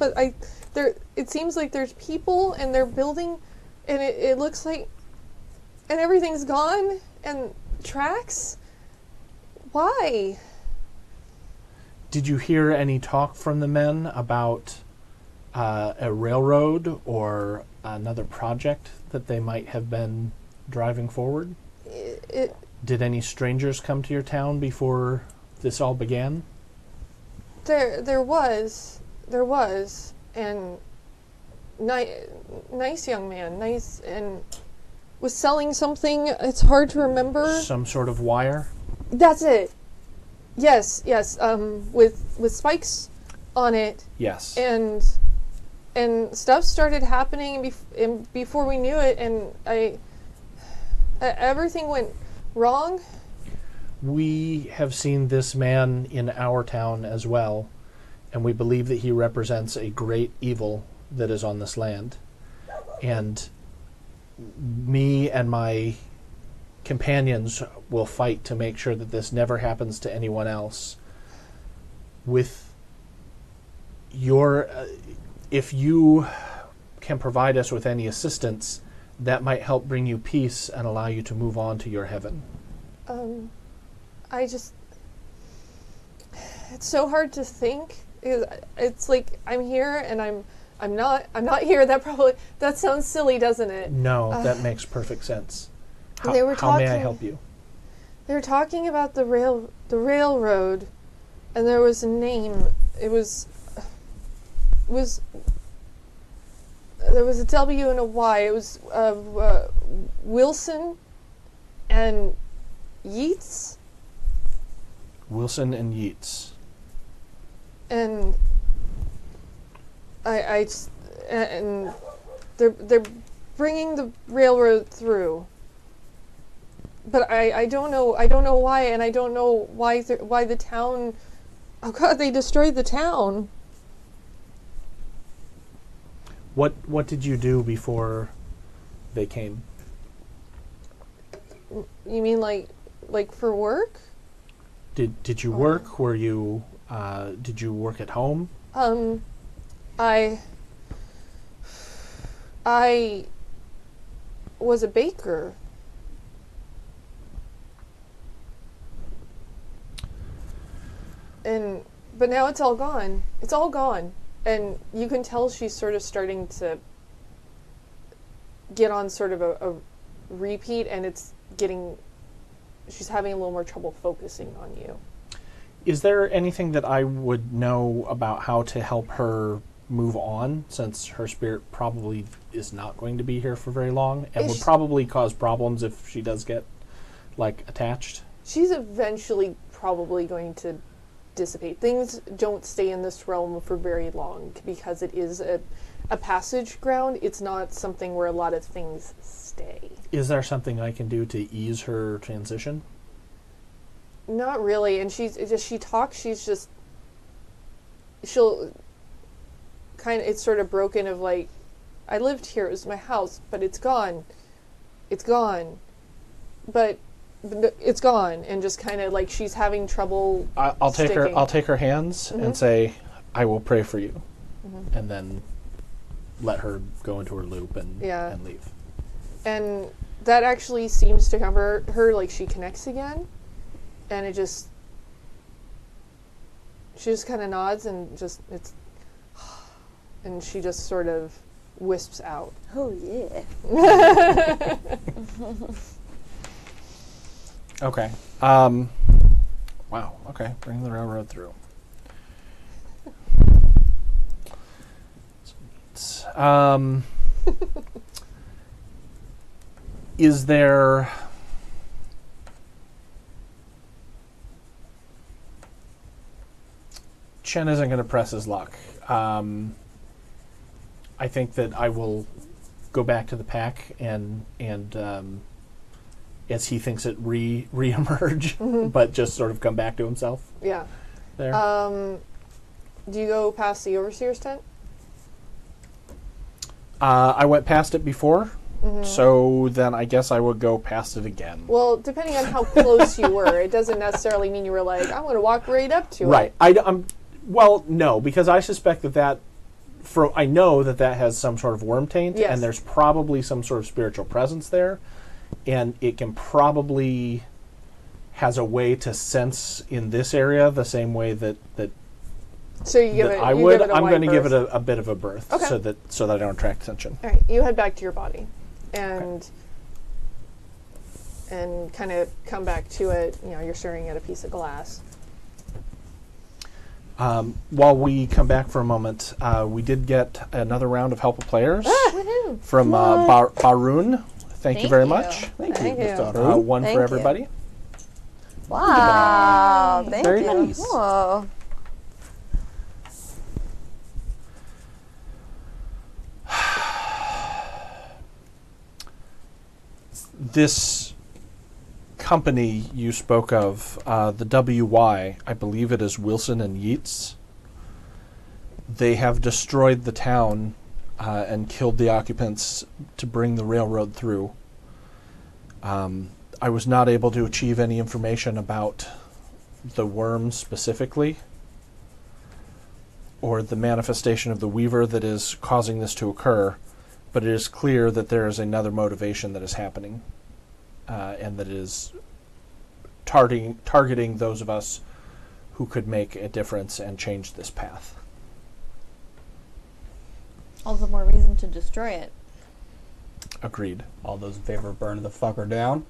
It seems like there's people, and they're building, and it looks like... And everything's gone, and tracks? Why? Did you hear any talk from the men about a railroad or another project that they might have been driving forward? Did any strangers come to your town before this all began? There was, and nice young man, nice, and was selling something. It's hard to remember. Some sort of wire? That's it. Yes. With spikes on it. Yes. And stuff started happening before we knew it, and everything went wrong. We have seen this man in our town as well, and we believe that he represents a great evil that is on this land. And me and my companions will fight to make sure that this never happens to anyone else. With your... if you can provide us with any assistance, that might help bring you peace and allow you to move on to your heaven. It's so hard to think. It's like I'm here and I'm not here. That sounds silly, doesn't it? No, that makes perfect sense. How may I help you? They were talking about the railroad, and there was a name. It was there was a W and a Y. It was Wilson and Yeats. Wilson and Yeats. And and they're bringing the railroad through. But I don't know why, and I don't know why the town. Oh God, they destroyed the town. What did you do before they came? You mean like for work? Did you work? Were you did you work at home? I was a baker. But now it's all gone. It's all gone. And you can tell she's sort of starting to get on sort of a repeat, and she's having a little more trouble focusing on you. Is there anything that I would know about how to help her move on, since her spirit probably is not going to be here for very long and would probably cause problems if she does get, attached? She's eventually probably going to dissipate. Things don't stay in this realm for very long because it is a passage ground. It's not something where a lot of things stay. Is there something I can do to ease her transition? Not really. And she talks, she'll kind of, it's sort of broken of I lived here, it was my house, but it's gone. It's gone. But it's gone, and just kind of like she's having trouble. I'll take her. sticking. I'll take her hands and say, "I will pray for you," and then let her go into her loop and leave. And that actually seems to cover her. Like she connects again, and she just kind of nods and and she just sort of wisps out. Oh yeah. Okay. Wow. Okay. Bring the railroad through. Is there... Chen isn't going to press his luck. I think that I will go back to the pack and as he thinks it re-emerge, but just sort of come back to himself. Yeah. There. Do you go past the overseer's tent? I went past it before, so then I guess I would go past it again. Well, depending on how close you were, it doesn't necessarily mean you were like, I'm going to walk right up to it. Right. Well, no, because I suspect I know that has some sort of worm taint, Yes. and there's probably some sort of spiritual presence there, and it can probably has a way to sense in this area the same way that So you give that it. I you would. Give it a I'm wide going to give berth. it a bit of a berth, Okay. so that I don't attract attention. All right, you head back to your body, and kind of come back to it. You know, you're staring at a piece of glass. While we come back for a moment, we did get another round of help of players Woohoo! from Baroon. Thank you very Thank you. much. Thank Thank you, you. Mr. Otto. One Thank for you. everybody. Wow. Thank Very you. nice. Whoa. This company you spoke of, the WY, I believe it is Wilson and Yeats. They have destroyed the town and killed the occupants to bring the railroad through. I was not able to achieve any information about the worm specifically, or the manifestation of the weaver that is causing this to occur, but it is clear that there is another motivation that is happening, and that is targeting those of us who could make a difference and change this path. All the more reason to destroy it. Agreed. All those in favor of burning the fucker down?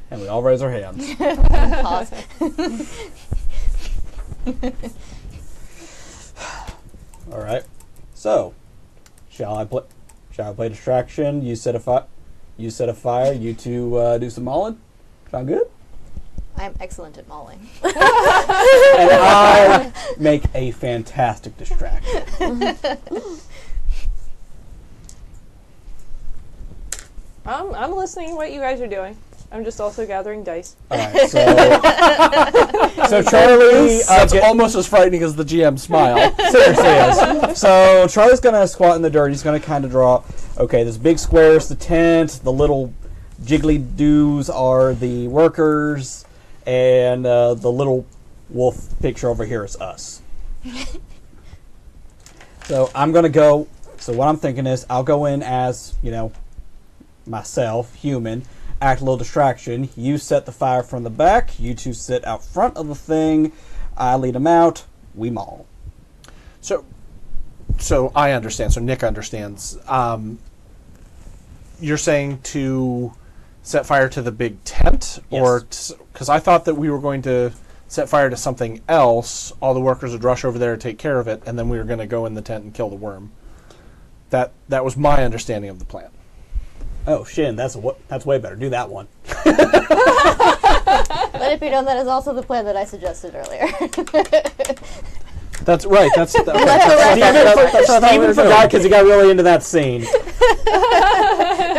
And we all raise our hands. Pause. All right. So, shall I play distraction? You set a fire. You two do some mauling. Sound good? I'm excellent at mauling. And I make a fantastic distraction. I'm listening to what you guys are doing. I'm just also gathering dice. All right. So Charlie. That's almost as frightening as the GM smile. Seriously is. So Charlie's gonna squat in the dirt. He's gonna kind of draw. Okay, this big square is the tent. The little jiggly doos are the workers, and the little wolf picture over here is us. So I'm gonna go. So what I'm thinking is, I'll go in as myself, human. Act a little distraction. You set the fire from the back. You two sit out front of the thing. I lead them out. We maul. So I understand. So Nick understands. You're saying to set fire to the big tent, Yes. or because I thought that we were going to set fire to something else. All the workers would rush over there to take care of it, and then we were going to go in the tent and kill the worm. That was my understanding of the plan. Oh, Shin, that's way better. Do that one. Let it be known that is also the plan that I suggested earlier. That's right. That's okay. Steven forgot because he got really into that scene. No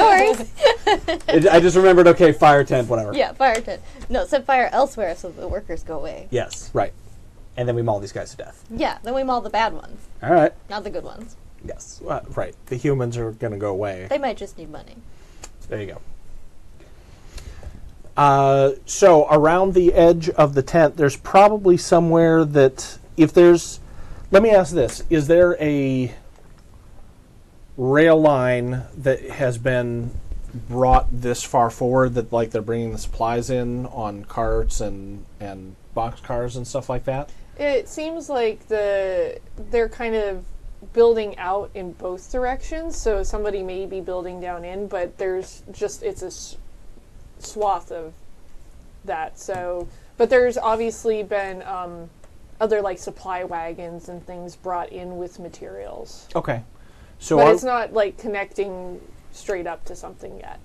worries. I just remembered, okay, fire tent, whatever. Yeah, fire tent. No, set fire elsewhere so the workers go away. Yes. right. And then we maul these guys to death. Yeah, then we maul the bad ones, All right. not the good ones. Yes. Right. The humans are going to go away. They might just need money. There you go. So around the edge of the tent, there's probably somewhere that if there's... Let me ask this. Is there a rail line that has been brought this far forward that like they're bringing the supplies in on carts and box cars and stuff like that? It seems like they're kind of building out in both directions, so somebody may be building down in, but there's just, it's a swath of that. So, but there's obviously been other like supply wagons and things brought in with materials. Okay. So but it's not like connecting straight up to something yet.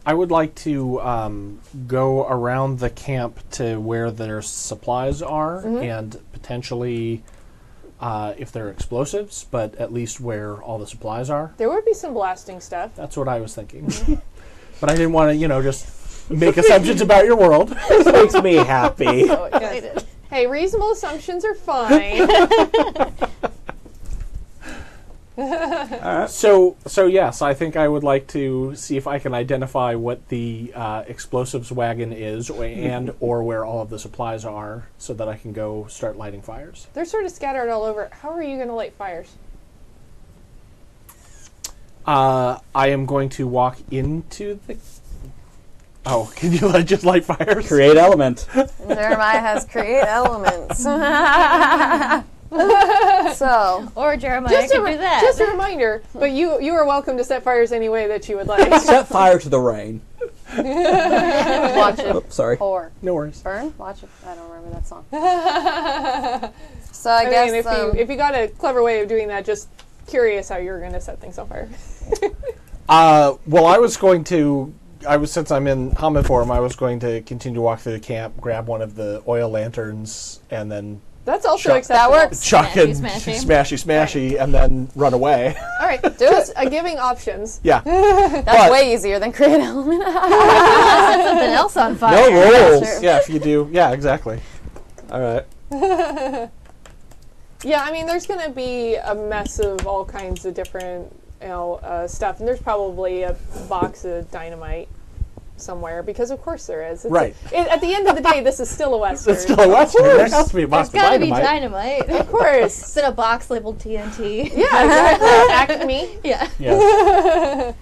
I would like to go around the camp to where their supplies are and potentially, if they're explosives, but at least where all the supplies are. There would be some blasting stuff. That's what I was thinking. But I didn't want to, just make assumptions about your world. This makes me happy. So excited. Hey, reasonable assumptions are fine. Alright. So yes, I think I would like to see if I can identify what the explosives wagon is or where all of the supplies are so that I can go start lighting fires. They're sort of scattered all over. How are you going to light fires? I am going to walk into the... Oh, can you just light fires? Create element. Jeremiah has create elements. So, Or Jeremiah could do that. Just a reminder, but you are welcome to set fires any way that you would like. Set fire to the rain. watch it Oops, sorry. pour. No worries. Burn? Watch it. I don't remember that song. So I guess mean, if you got a clever way of doing that, just curious how you're going to set things on fire. Well, since I'm in Hamid form, I was going to continue to walk through the camp, grab one of the oil lanterns, and then That's also Chuck. acceptable. That works. chuck and Smashy. smashy, and then run away. All right, Do just giving options. Yeah. That's But- way easier than create element. Set something else on fire. No rules. True. Yeah, if you do. Yeah, exactly. All right. Yeah, I mean, there's going to be a mess of all kinds of different, stuff, and there's probably a box of dynamite somewhere because, of course, there is. Right. At the end of the day, this is still a western. It's still a western. There has to be a box There's of gotta be dynamite. dynamite. Of course. It's in a box labeled TNT. Yeah, exactly. Acme. Yeah. Yes.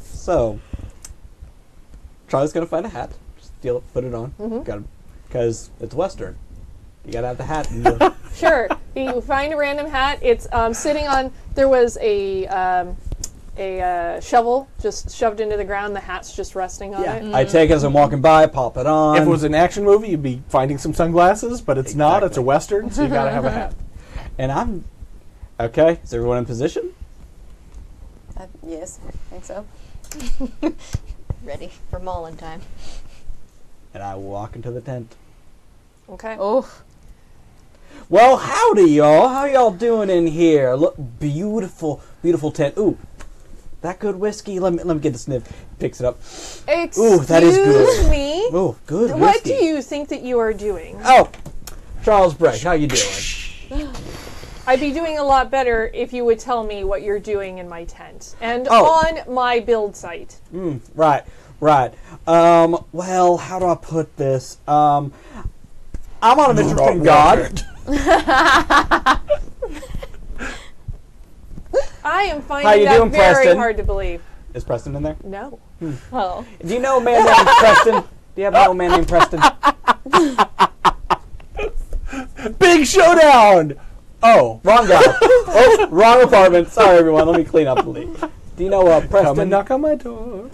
So, Charlie's gonna find a hat. Steal it, put it on. Because it's Western. You gotta have the hat. And Sure. You find a random hat. It's sitting on. There was a shovel just shoved into the ground. The hat's just resting on it. I take it as I'm walking by, pop it on. If it was an action movie, you'd be finding some sunglasses, but it's not. It's a western, so you gotta have a hat. And I'm okay. Is everyone in position? Yes, I think so. Ready for mauling time. And I walk into the tent. Okay. Oh, Well, howdy, y'all. How y'all doing in here? Look, beautiful, beautiful tent. Ooh, that good whiskey. Let me get a sniff. Picks it up. Excuse that is good. me. Ooh, good whiskey. What do you think that you are doing? Oh, Charles Brecht, how you doing? I'd be doing a lot better if you would tell me what you're doing in my tent and Oh. on my build site. Right. Well, how do I put this? I'm on a mission from God. I am How finding you that doing, very Preston? hard to believe. Is Preston in there? No. Oh. Do you know a man named Preston? Do you have a man named Preston? Big showdown! Oh, Wrong guy. Oh, wrong apartment. Sorry, everyone. Let me clean up the leak. Do you know come and Preston? knock on my door.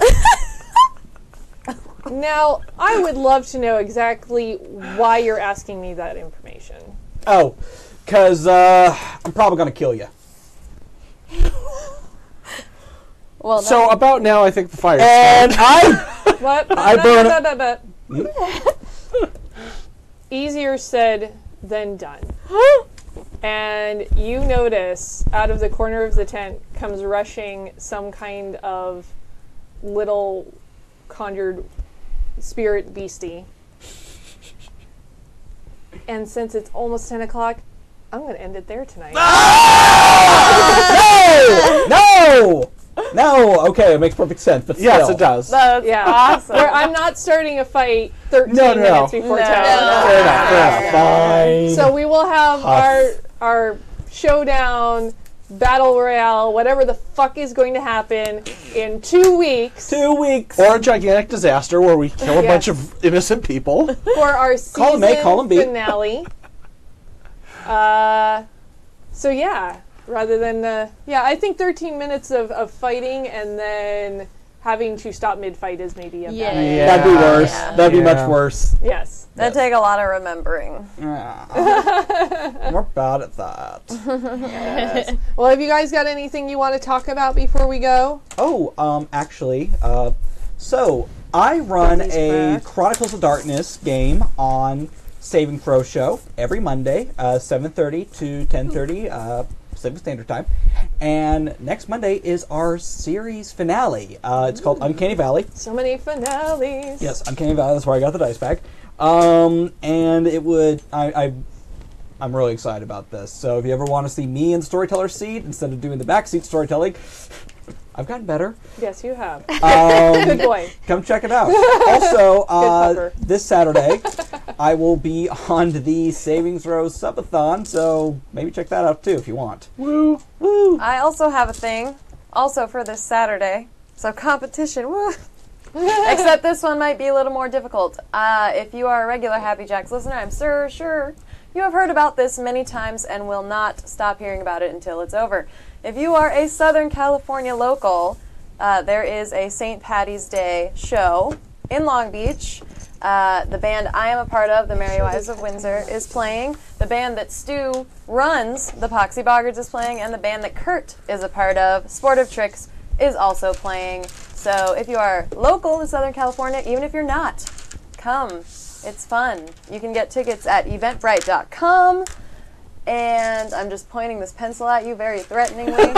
Now, I would love to know exactly why you're asking me that information. Oh, because I'm probably going to kill you. well, So about now, I think the fire. And I... What? I burn Easier said than done. And you notice out of the corner of the tent comes rushing some kind of little conjured spirit beastie. And since it's almost 10 o'clock, I'm going to end it there tonight. No! No, okay, it makes perfect sense, but still. Yes, it does. That's Yeah. awesome. Where I'm not starting a fight 13 No. minutes before No. time. Fair enough. Fine. So we will have our showdown, battle royale, whatever the fuck is going to happen in 2 weeks 2 weeks. Or a gigantic disaster where we kill a Yes. bunch of innocent people. for our Call 'em season A, call 'em B. finale. So yeah, rather than I think 13 minutes of fighting and then having to stop mid-fight is maybe a bad idea. That'd be worse. Yeah. That'd be Yeah. much worse. Yes. That'd take a lot of remembering. We're bad at that. Yes. Well, have you guys got anything you want to talk about before we go? Oh, actually, so I run Please, a Brooke. Chronicles of Darkness game on Saving Throw Show every Monday, 7:30 to 10:30 Pacific Standard Time. And next Monday is our series finale. It's called Uncanny Valley. So many finales. Yes, Uncanny Valley. That's where I got the dice bag. And it would I'm really excited about this. So if you ever want to see me in storyteller seat instead of doing the backseat storytelling, I've gotten better. Yes, you have. Good Good boy. Come check it out. Also, pupper. this Saturday, I will be on the Savings Row Subathon, so maybe check that out too if you want. Woo. Woo! I also have a thing, also for this Saturday. So competition, woo! Except this one might be a little more difficult. If you are a regular Happy Jacks listener, I'm sure you have heard about this many times and will not stop hearing about it until it's over. If you are a Southern California local, there is a St. Patty's Day show in Long Beach. The band I am a part of, the Merry Wives of Windsor, is playing. The band that Stu runs, the Poxy Boggards, is playing. And the band that Kurt is a part of, Sportive Tricks, is also playing. So if you are local to Southern California, even if you're not, come. It's fun. You can get tickets at eventbrite.com. And I'm just pointing this pencil at you very threateningly.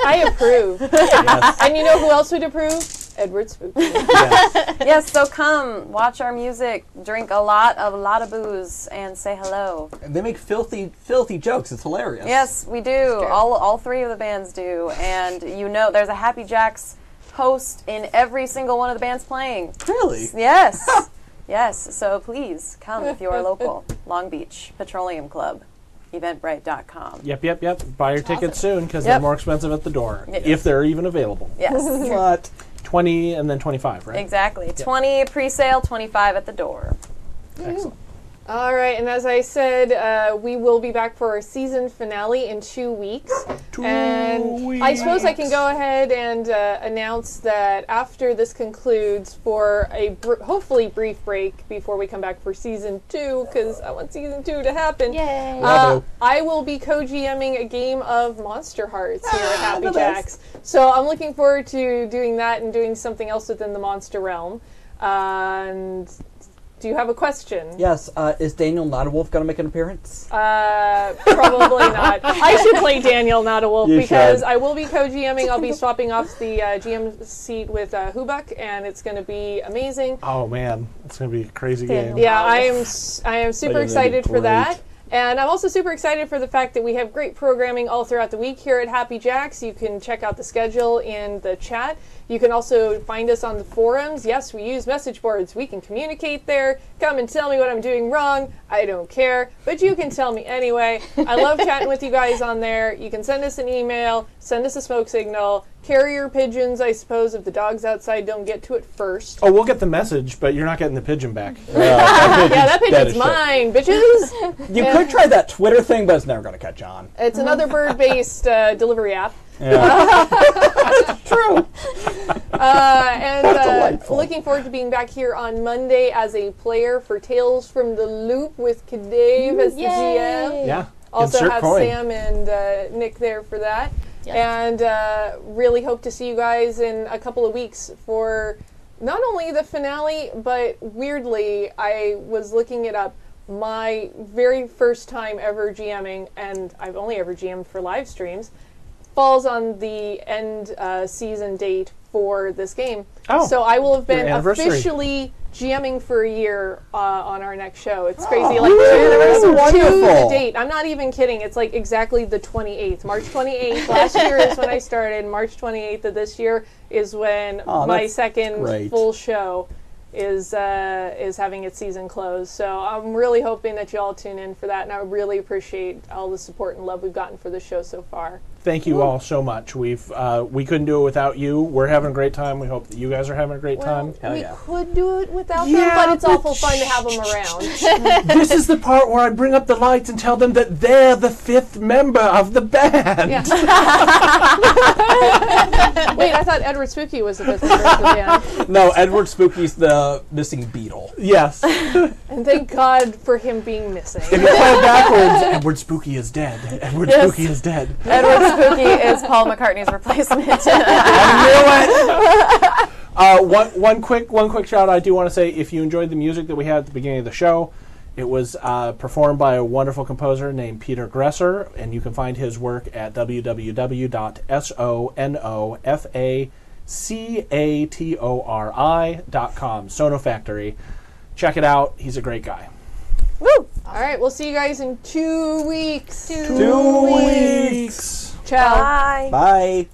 I approve. Yes. And you know who else would approve? Edward Spooky. Yes. Yes, so come, watch our music, drink a lot of booze, and say hello. And they make filthy jokes. It's hilarious. Yes, we do. true. All three of the bands do. And you know there's a Happy Jacks host in every single one of the bands playing. Really? Yes. Yes, so please come if you are local. Long Beach Petroleum Club, eventbrite.com. Yep. Buy your tickets soon because Yep. they're more expensive at the door, Yes. if they're even available. Yes, What? 20 and then 25, right? exactly. 20 pre-sale, 25 at the door. Excellent. All right, and as I said, we will be back for our season finale in 2 weeks. And I suppose I can go ahead and announce that after this concludes, for a hopefully brief break before we come back for season 2, because I want season 2 to happen. Yay. I will be co-GMing a game of Monster Hearts here at Happy the Jacks. So I'm looking forward to doing that and doing something else within the monster realm. And do you have a question? Yes. Is Daniel Not a Wolf going to make an appearance? Probably not. I should play Daniel, not a wolf, You because should. I will be co-GMing. I'll be swapping off the GM seat with Hubak, and it's going to be amazing. Oh man, it's gonna be a crazy game. Yeah, I am super that'd be excited for that. great. And I'm also super excited for the fact that we have great programming all throughout the week here at Happy Jacks. You can check out the schedule in the chat. You can also find us on the forums. Yes, we use message boards. We can communicate there. Come and tell me what I'm doing wrong. I don't care, but you can tell me anyway. I love chatting with you guys on there. You can send us an email, send us a smoke signal, carrier pigeons, I suppose, if the dogs outside don't get to it first. Oh, we'll get the message, but you're not getting the pigeon back. Yeah, that dead pigeon's as shit. mine, bitches. You could try that Twitter thing, but it's never going to catch on. It's another bird-based delivery app. Yeah. True. And delightful. looking forward to being back here on Monday as a player for Tales from the Loop with Kadave as the GM. Yeah. Also Insert have coin. Sam and Nick there for that. Yes. And really hope to see you guys in a couple of weeks for not only the finale, but weirdly, I was looking it up, my very first time ever GMing, and I've only ever GM'd for live streams, falls on the end season date for this game. Oh, so I will have been your anniversary. officially GMing for a year on our next show. It's crazy. Like that's to the wonderful. date. I'm not even kidding. It's like exactly the 28th. March 28th. Last year is when I started. March 28th of this year is when my that's second great. full show is having its season close. So I'm really hoping that you all tune in for that, and I really appreciate all the support and love we've gotten for the show so far. Thank you all so much. We couldn't do it without you. We're having a great time. We hope that you guys are having a great time. Hell We yeah. could do it without them, Yeah, but it's but awful fun to have them around. This is the part where I bring up the lights and tell them that they're the 5th member of the band. Yeah. Wait, I thought Edward Spooky was the fifth member of the band. No, Edward Spooky's the missing beetle. Yes. And thank God for him being missing. If you play it backwards, Edward Spooky is dead. Edward Yes. Spooky is dead. Edward Spooky is Paul McCartney's replacement. I knew it. One quick shout out. I do want to say, if you enjoyed the music that we had at the beginning of the show, it was performed by a wonderful composer named Peter Gresser, and you can find his work at www.sonofactory.com. Sono Factory. Check it out. He's a great guy. Woo! All right, we'll see you guys in 2 weeks. 2 weeks. Ciao. Bye. Bye.